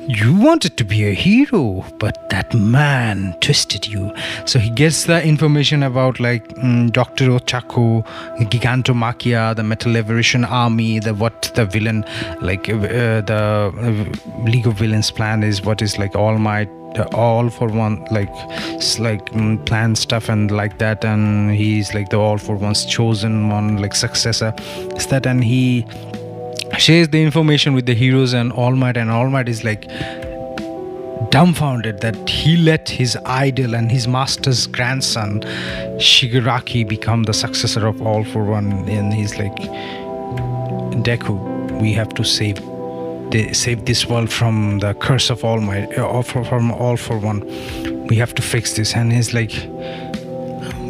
You wanted to be a hero, but that man twisted you. So he gets the information about like Dr. Ochako, Gigantomachia, the Metal Liberation Army, the villain, like the League of Villains plan is, what is like All Might, all for one, like plan stuff and like that, and he's like the all for one's chosen one, like successor. Is that, and he shares the information with the heroes and All Might is like dumbfounded that he let his idol and his master's grandson Shigaraki become the successor of All for One. And he's like, Deku, we have to save this world from the curse of All Might, from All for One. We have to fix this. And he's like,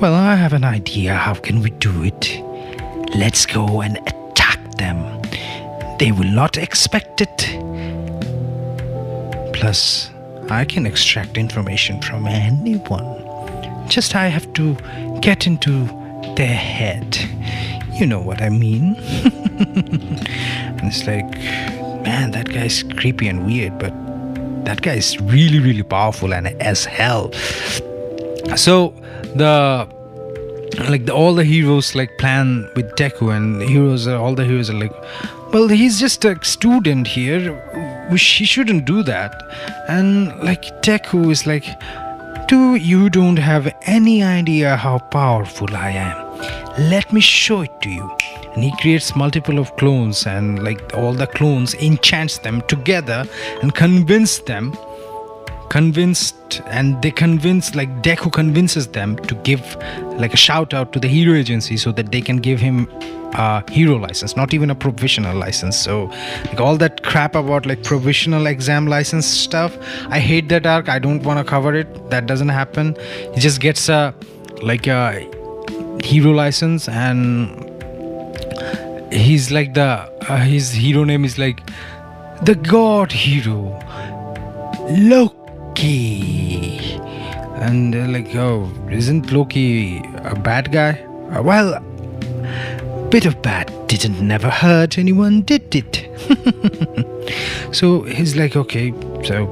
well, I have an idea. How can we do it? Let's go and attack them. They will not expect it. Plus, I can extract information from anyone. Just I have to get into their head. You know what I mean? And it's like, man, that guy's creepy and weird, but that guy is really, really powerful and as hell. So all the heroes like plan with Deku, and all the heroes are like, well, he's just a student here. He shouldn't do that. And like Deku is like, you don't have any idea how powerful I am. Let me show it to you. And he creates multiple of clones, and like all the clones enchants them together and Deku convinces them to give like a shout out to the hero agency so that they can give him a hero license, not even a provisional license. So like all that crap about like provisional exam license stuff, I hate that arc. I don't want to cover it. That doesn't happen. He just gets a hero license, and he's like his hero name is like the god hero Loki. And they're like, oh, isn't Loki a bad guy? Well, bit of bad didn't never hurt anyone, did it? So he's like, okay, so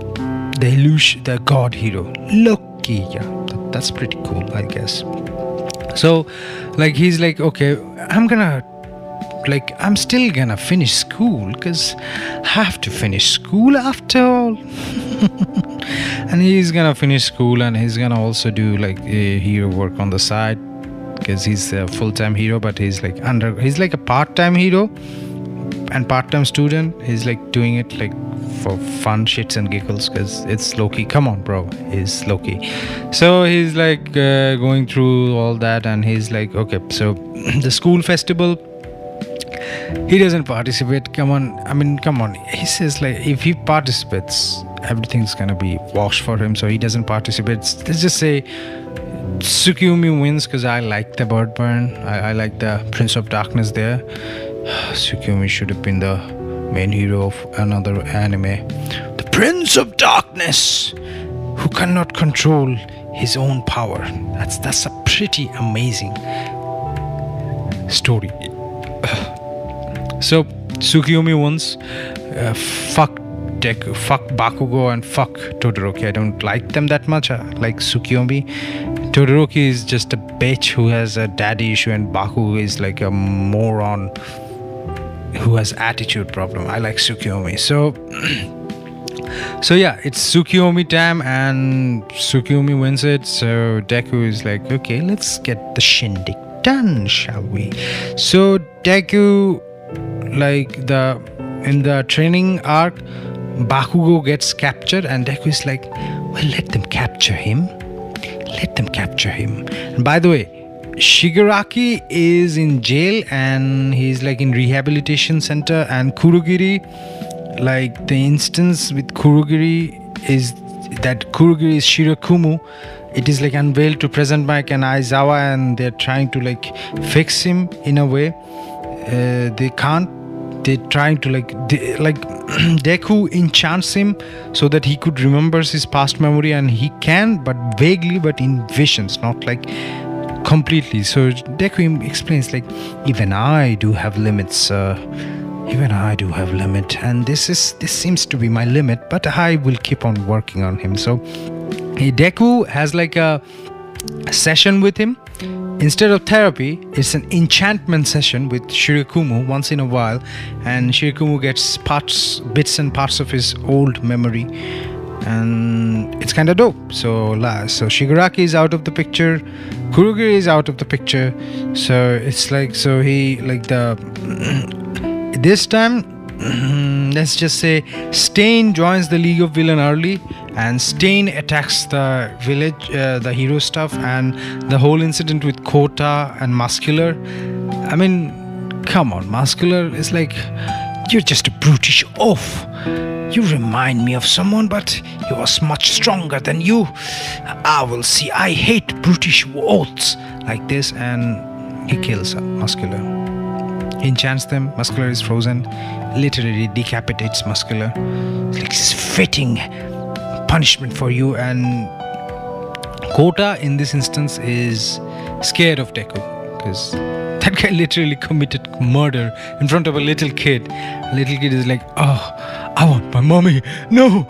the god hero Loki, yeah, that's pretty cool, I guess. So like he's like, okay, I'm still gonna finish school because I have to finish school after all. And he's gonna finish school, and he's gonna also do like a hero work on the side, because he's a full-time hero, but he's like a part-time hero and part-time student. He's like doing it like for fun, shits and giggles, because it's Loki. Come on, bro, it's Loki. So he's like going through all that, and he's like, okay, so the school festival, he doesn't participate. Come on. He says like, if he participates, everything's gonna be washed for him, so he doesn't participate. Let's just say Tsukuyomi wins, because I like the bird burn. I like the Prince of Darkness there. Tsukuyomi should have been the main hero of another anime. The Prince of Darkness, who cannot control his own power. That's a pretty amazing story. So Tsukuyomi wins. Fuck Deku, fuck Bakugo, and fuck Todoroki. I don't like them that much. I like Tsukuyomi. Todoroki is just a bitch who has a daddy issue, and Bakugo is like a moron who has attitude problem. I like Tsukuyomi. So yeah, it's Tsukuyomi time, and Tsukuyomi wins it. So Deku is like, okay, let's get the shindig done, shall we? So Deku, like in the training arc, Bakugo gets captured, and Deku is like, well, let them capture him. And by the way, Shigaraki is in jail, and he's like in rehabilitation center, and Kurogiri, like the instance with Kurogiri is that Kurogiri is Shirakumo. It is like unveiled to present Mike and Aizawa, and they're trying to like fix him in a way. They can't. They're trying to like Deku enchants him so that he could remember his past memory, and he can, but vaguely, but in visions, not like completely. So Deku explains like, even I do have limits. Even I do have limit, and this seems to be my limit, but I will keep on working on him. So Deku has like a session with him. Instead of therapy, it's an enchantment session with Shirakumo once in a while, and Shirakumo gets bits and parts of his old memory, and it's kind of dope. So Shigaraki is out of the picture, Kurogiri is out of the picture. So it's like, so he like this time, let's just say Stain joins the League of Villain early, and Stain attacks the village, the hero stuff, and the whole incident with Kota and Muscular. I mean, come on, Muscular is like, you're just a brutish oaf. You remind me of someone, but he was much stronger than you. I will see. I hate brutish oaths like this, and he kills Muscular. He enchants them. Muscular is frozen. Literally decapitates Muscular. It's like this fitting punishment for you. And Kota in this instance is scared of Deku, because that guy literally committed murder in front of a little kid. A little kid is like, oh, I want my mommy. No.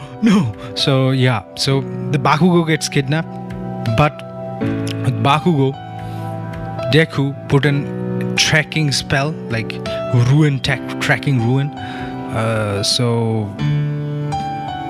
So yeah, so the Bakugo gets kidnapped, but with Bakugo, Deku put an tracking spell, like tracking ruin. So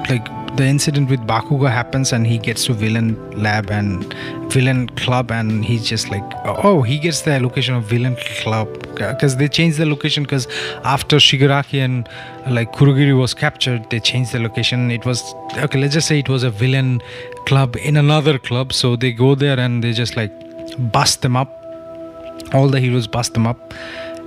like the incident with Bakugo happens, and he gets to villain lab and villain club, and he's just like, oh, he gets the location of villain club, because they changed the location, because after Shigaraki and like Kurogiri was captured, they changed the location. It was, okay, let's just say it was a villain club in another club. So they go there and they just like bust them up. All the heroes bust them up,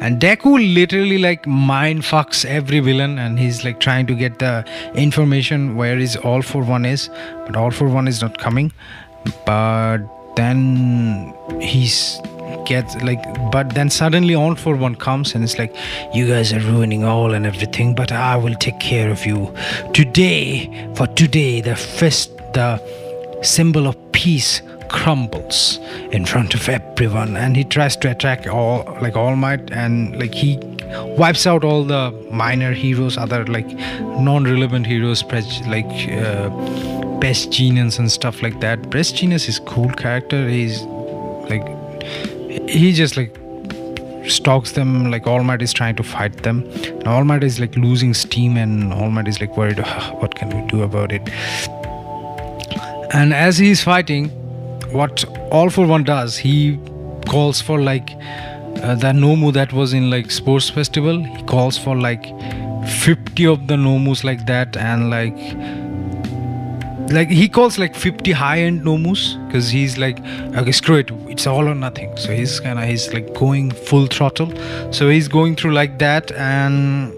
and Deku literally like mind fucks every villain, and he's like trying to get the information where is All For One is, but All For One is not coming. But then but then suddenly All For One comes, and it's like, you guys are ruining all and everything, but I will take care of you today. For today, the symbol of peace crumbles in front of everyone, and he tries to attack All Might, and like he wipes out all the minor heroes, other like non-relevant heroes, like Best Genius and stuff like that. Best Genius is cool character. He's like, he just like stalks them. Like All Might is trying to fight them. And All Might is like losing steam, and All Might is like worried, what can we do about it? And as he's fighting, what All for One does, he calls for like the Nomu that was in like sports festival. He calls for like 50 of the Nomus like that, and like he calls like 50 high-end Nomus, because he's like, okay, screw it, it's all or nothing. So he's like going full throttle. So he's going through like that, and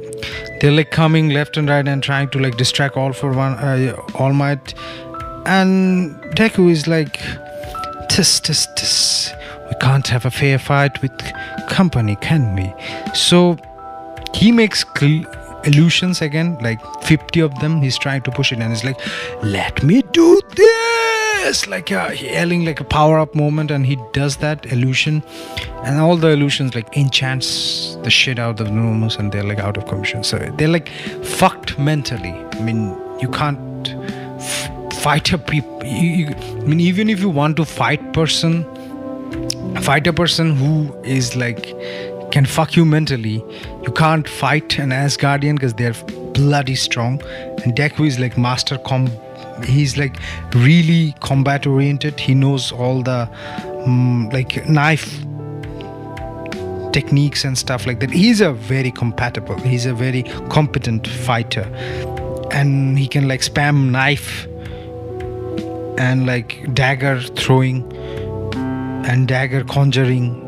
they're like coming left and right and trying to like distract All for One, All Might. And Deku is like, tis. We can't have a fair fight with company, can we? So he makes illusions again, like 50 of them. He's trying to push it, and he's like, let me do this, like yelling like a power-up moment. And he does that illusion, and all the illusions like enchants the shit out of the Nomus, and they're like out of commission. So they're like fucked mentally. I mean, you can't fight a people. I mean, even if you want to fight a person who is like can fuck you mentally, you can't fight an Asgardian, because they're bloody strong. And Deku is like he's like really combat oriented. He knows all the like knife techniques and stuff like that. He's a very competent fighter, and he can like spam knife and like dagger throwing and dagger conjuring,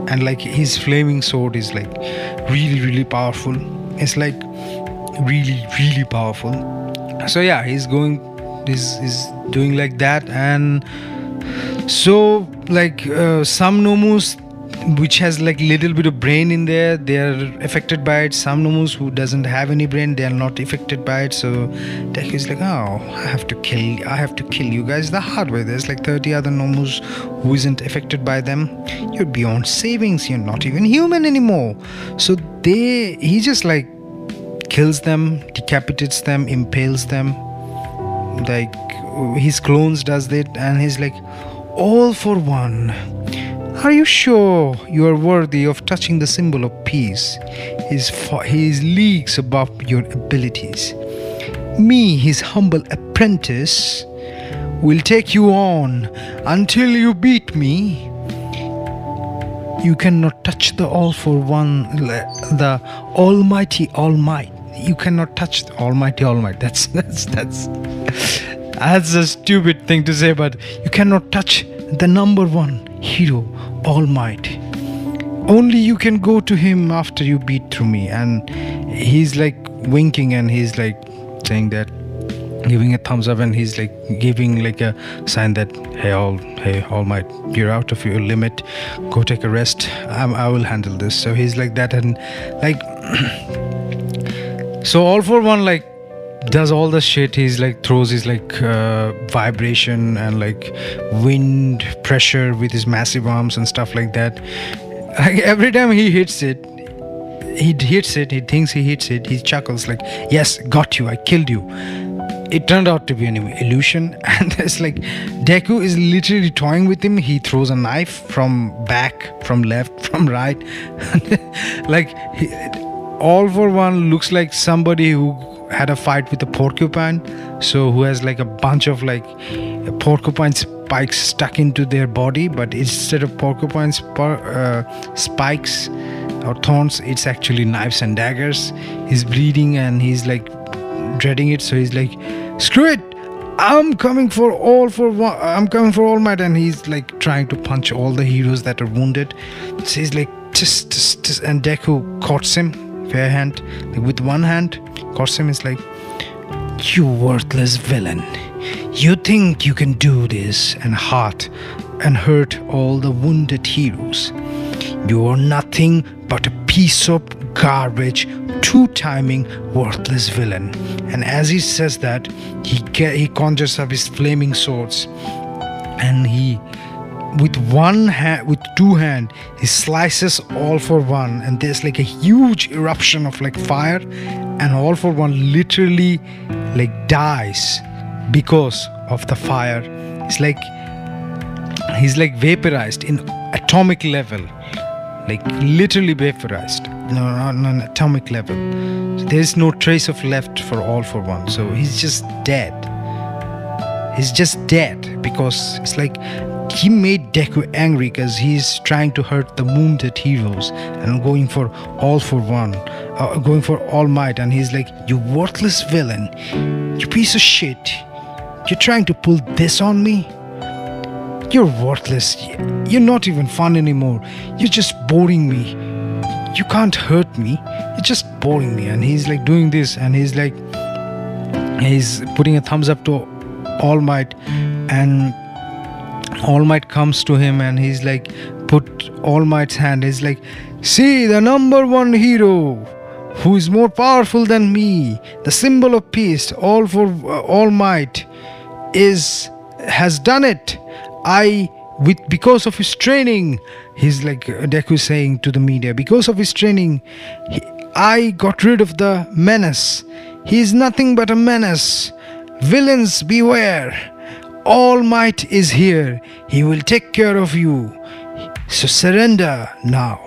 and like his flaming sword is like really powerful. It's like really powerful. So yeah, he's doing like that. And so like some Nomus which has like little bit of brain in there, they're affected by it. Some Nomus who doesn't have any brain, they're not affected by it. So Deku is like, oh, I have to kill you guys the hard way. There's like 30 other Nomus who isn't affected by them. You're beyond savings, you're not even human anymore. So he just like kills them, decapitates them, impales them, like his clones does that. And he's like, All for One, are you sure you are worthy of touching the symbol of peace? He is leagues above your abilities. Me, his humble apprentice, will take you on until you beat me. You cannot touch the All for One, the Almighty All Might. You cannot touch the Almighty All Might. That's a stupid thing to say, but you cannot touch the number one hero, All Might. Only you can go to him after you beat through me. And he's like winking, and he's like saying that, giving a thumbs up, and he's like giving like a sign that, hey All Might, you're out of your limit, go take a rest, I will handle this. So he's like that. And like so All for One like does all the shit. He's like throws his like vibration and like wind pressure with his massive arms and stuff like that. Like every time he hits it, he thinks he hits it, he chuckles like, yes, got you, I killed you. It turned out to be an illusion. And there's like, Deku is literally toying with him. He throws a knife from back, from left, from right. Like All for One looks like somebody who had a fight with a porcupine, so who has like a bunch of like porcupine spikes stuck into their body, but instead of porcupine spikes or thorns, it's actually knives and daggers. He's bleeding and he's like dreading it, so he's like, screw it, I'm coming for All Might. And he's like trying to punch all the heroes that are wounded. So he's like tss, and Deku caught him fair hand, like with one hand caught him. Is like, you worthless villain, you think you can do this and hurt all the wounded heroes? You are nothing but a piece of garbage, two-timing worthless villain. And as he says that, he conjures up his flaming swords, and he with two hands he slices All for One, and there's like a huge eruption of like fire, and All for One literally like dies because of the fire. He's like vaporized in atomic level. like literally vaporized, on an atomic level. So there's no trace of left for All For One. So he's just dead. He's just dead because it's like he made Deku angry because he's trying to hurt the wounded heroes and going for All For One, going for All Might, and he's like, you worthless villain, you piece of shit, you're trying to pull this on me? You're worthless. You're not even fun anymore. You're just boring me. You can't hurt me. You're just boring me. And he's like doing this, and he's putting a thumbs up to All Might, and All Might comes to him, and he's like put All Might's hand. He's like, see, the number one hero who is more powerful than me, the symbol of peace, All Might has done it. Because of his training, he's like, Deku saying to the media, because of his training, I got rid of the menace. He is nothing but a menace. Villains beware. All Might is here. He will take care of you. So surrender now.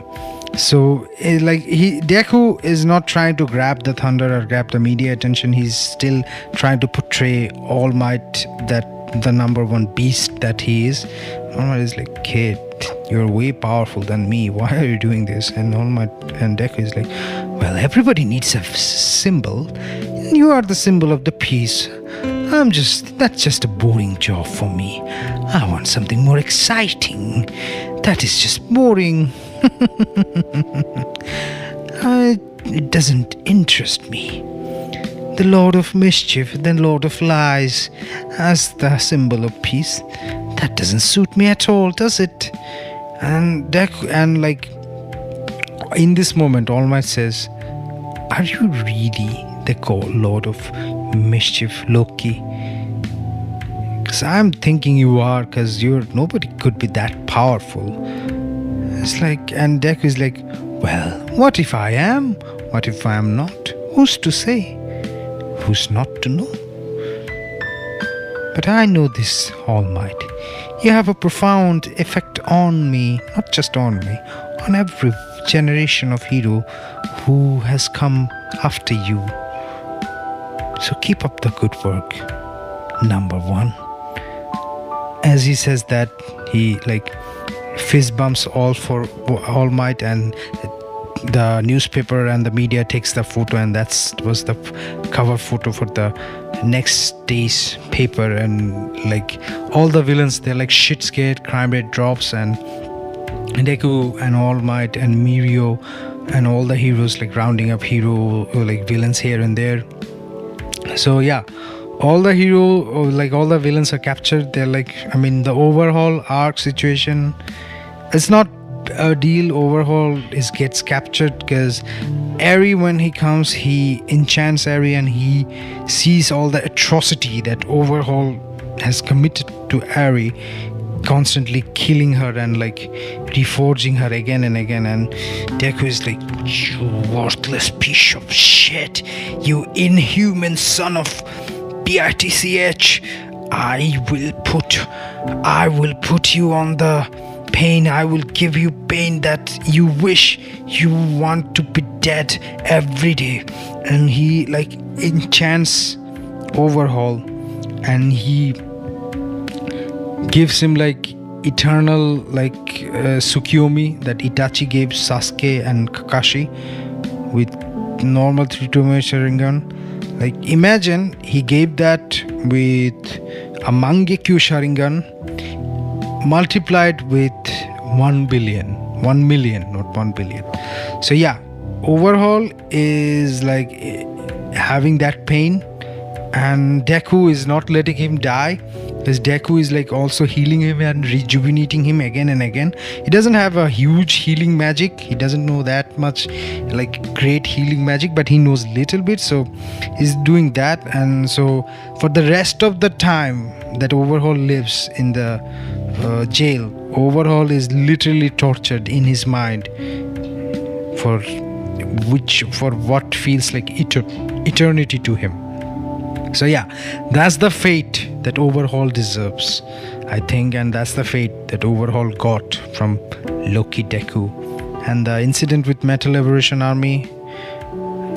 So Deku is not trying to grab the thunder or grab the media attention. He's still trying to portray All Might, that the number one beast that he is. All Might is like, kid, you're way powerful than me. Why are you doing this? And All Might and Deku is like, well, everybody needs a symbol. You are the symbol of the peace. That's just a boring job for me. I want something more exciting. That is just boring. It doesn't interest me. The Lord of Mischief, the Lord of Lies, as the symbol of peace. That doesn't suit me at all, does it? And Deku, and like in this moment, All Might says, are you really the Lord of Mischief, Loki? Because I'm thinking you are, because nobody could be that powerful. It's like, and Deku is like, well, what if I am? What if I am not? Who's to say? Who's not to know? But I know this, All Might. You have a profound effect on me, not just on me, on every generation of hero who has come after you. So keep up the good work, number one. As he says that, he like fist bumps All Might, and the newspaper and the media takes the photo, and that was the cover photo for the next day's paper. And like all the villains, they're like shit scared, crime rate drops, and Deku and All Might and Mirio and all the heroes like rounding up villains here and there. So yeah, all the villains are captured. They're like, the overhaul arc situation, it's not a deal. Overhaul gets captured because Eri, when he comes, he enchants Eri, and he sees all the atrocity that Overhaul has committed to Eri, constantly killing her and like reforging her again and again. And Deku is like, you worthless piece of shit, you inhuman son of bitch, I will put you on the pain. I will give you pain that you wish you want to be dead every day. And he like enchants Overhaul, and he gives him like eternal like Tsukuyomi that Itachi gave Sasuke and Kakashi with normal 3-2 Sharingan. Like imagine he gave that with a Mangekyo Sharingan multiplied with 1 million, not 1 billion. So yeah, Overhaul is like having that pain, and Deku is not letting him die, because Deku is like also healing him and rejuvenating him again and again. He doesn't have a huge healing magic. He doesn't know that much like great healing magic, but he knows little bit, so he's doing that. And so for the rest of the time that Overhaul lives in the jail, Overhaul is literally tortured in his mind for what feels like eternity to him. So yeah, that's the fate that Overhaul deserves, I think, and that's the fate that Overhaul got from Loki, Deku, And the incident with Metal Liberation Army,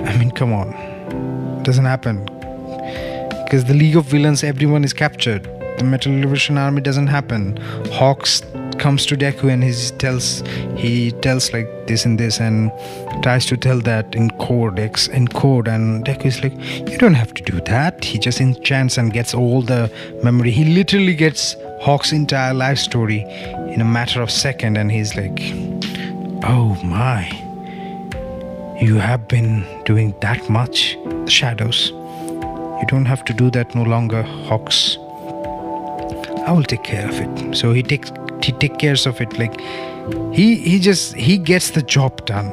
I mean, come on, it doesn't happen. Because the League of Villains, everyone is captured. The Metal Liberation Army doesn't happen. Hawks comes to Deku and he tells like this and this, and tries to tell that in code, and Deku is like, you don't have to do that. He just enchants and gets all the memory. He literally gets Hawk's entire life story in a matter of second, and he's like, oh my, you have been doing that much, the shadows. You don't have to do that no longer, Hawks. I will take care of it. So he takes care of it. Like he gets the job done,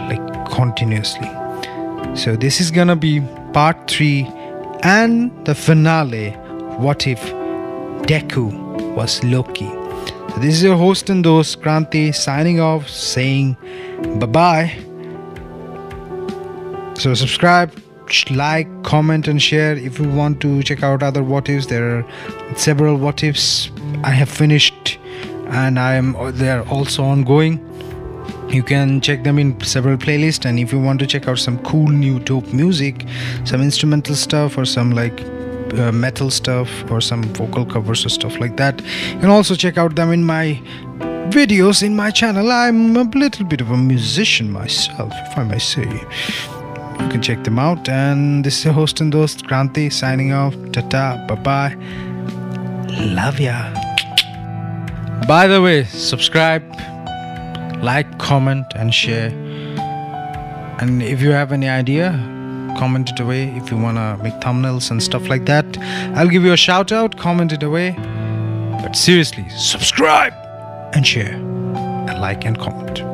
like continuously. So this is gonna be part 3 and the finale. What if Deku was Loki? So this is your host and host Kranti signing off, saying bye bye. So subscribe, like, comment and share. If you want to check out other what ifs, there are several what ifs I have finished and they are also ongoing. You can check them in several playlists, and if you want to check out some cool new dope music, some instrumental stuff or some like metal stuff or some vocal covers or stuff like that, you can also check out them in my videos in my channel. I'm a little bit of a musician myself, if I may say. You can check them out. And this is your host and host Kranti signing off. Tata, bye bye, love ya. By the way, subscribe, like, comment and share. And if you have any idea, comment it away. If you wanna make thumbnails and stuff like that, I'll give you a shout out. Comment it away. But seriously, subscribe and share and like and comment,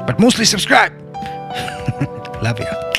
but mostly subscribe. Love ya.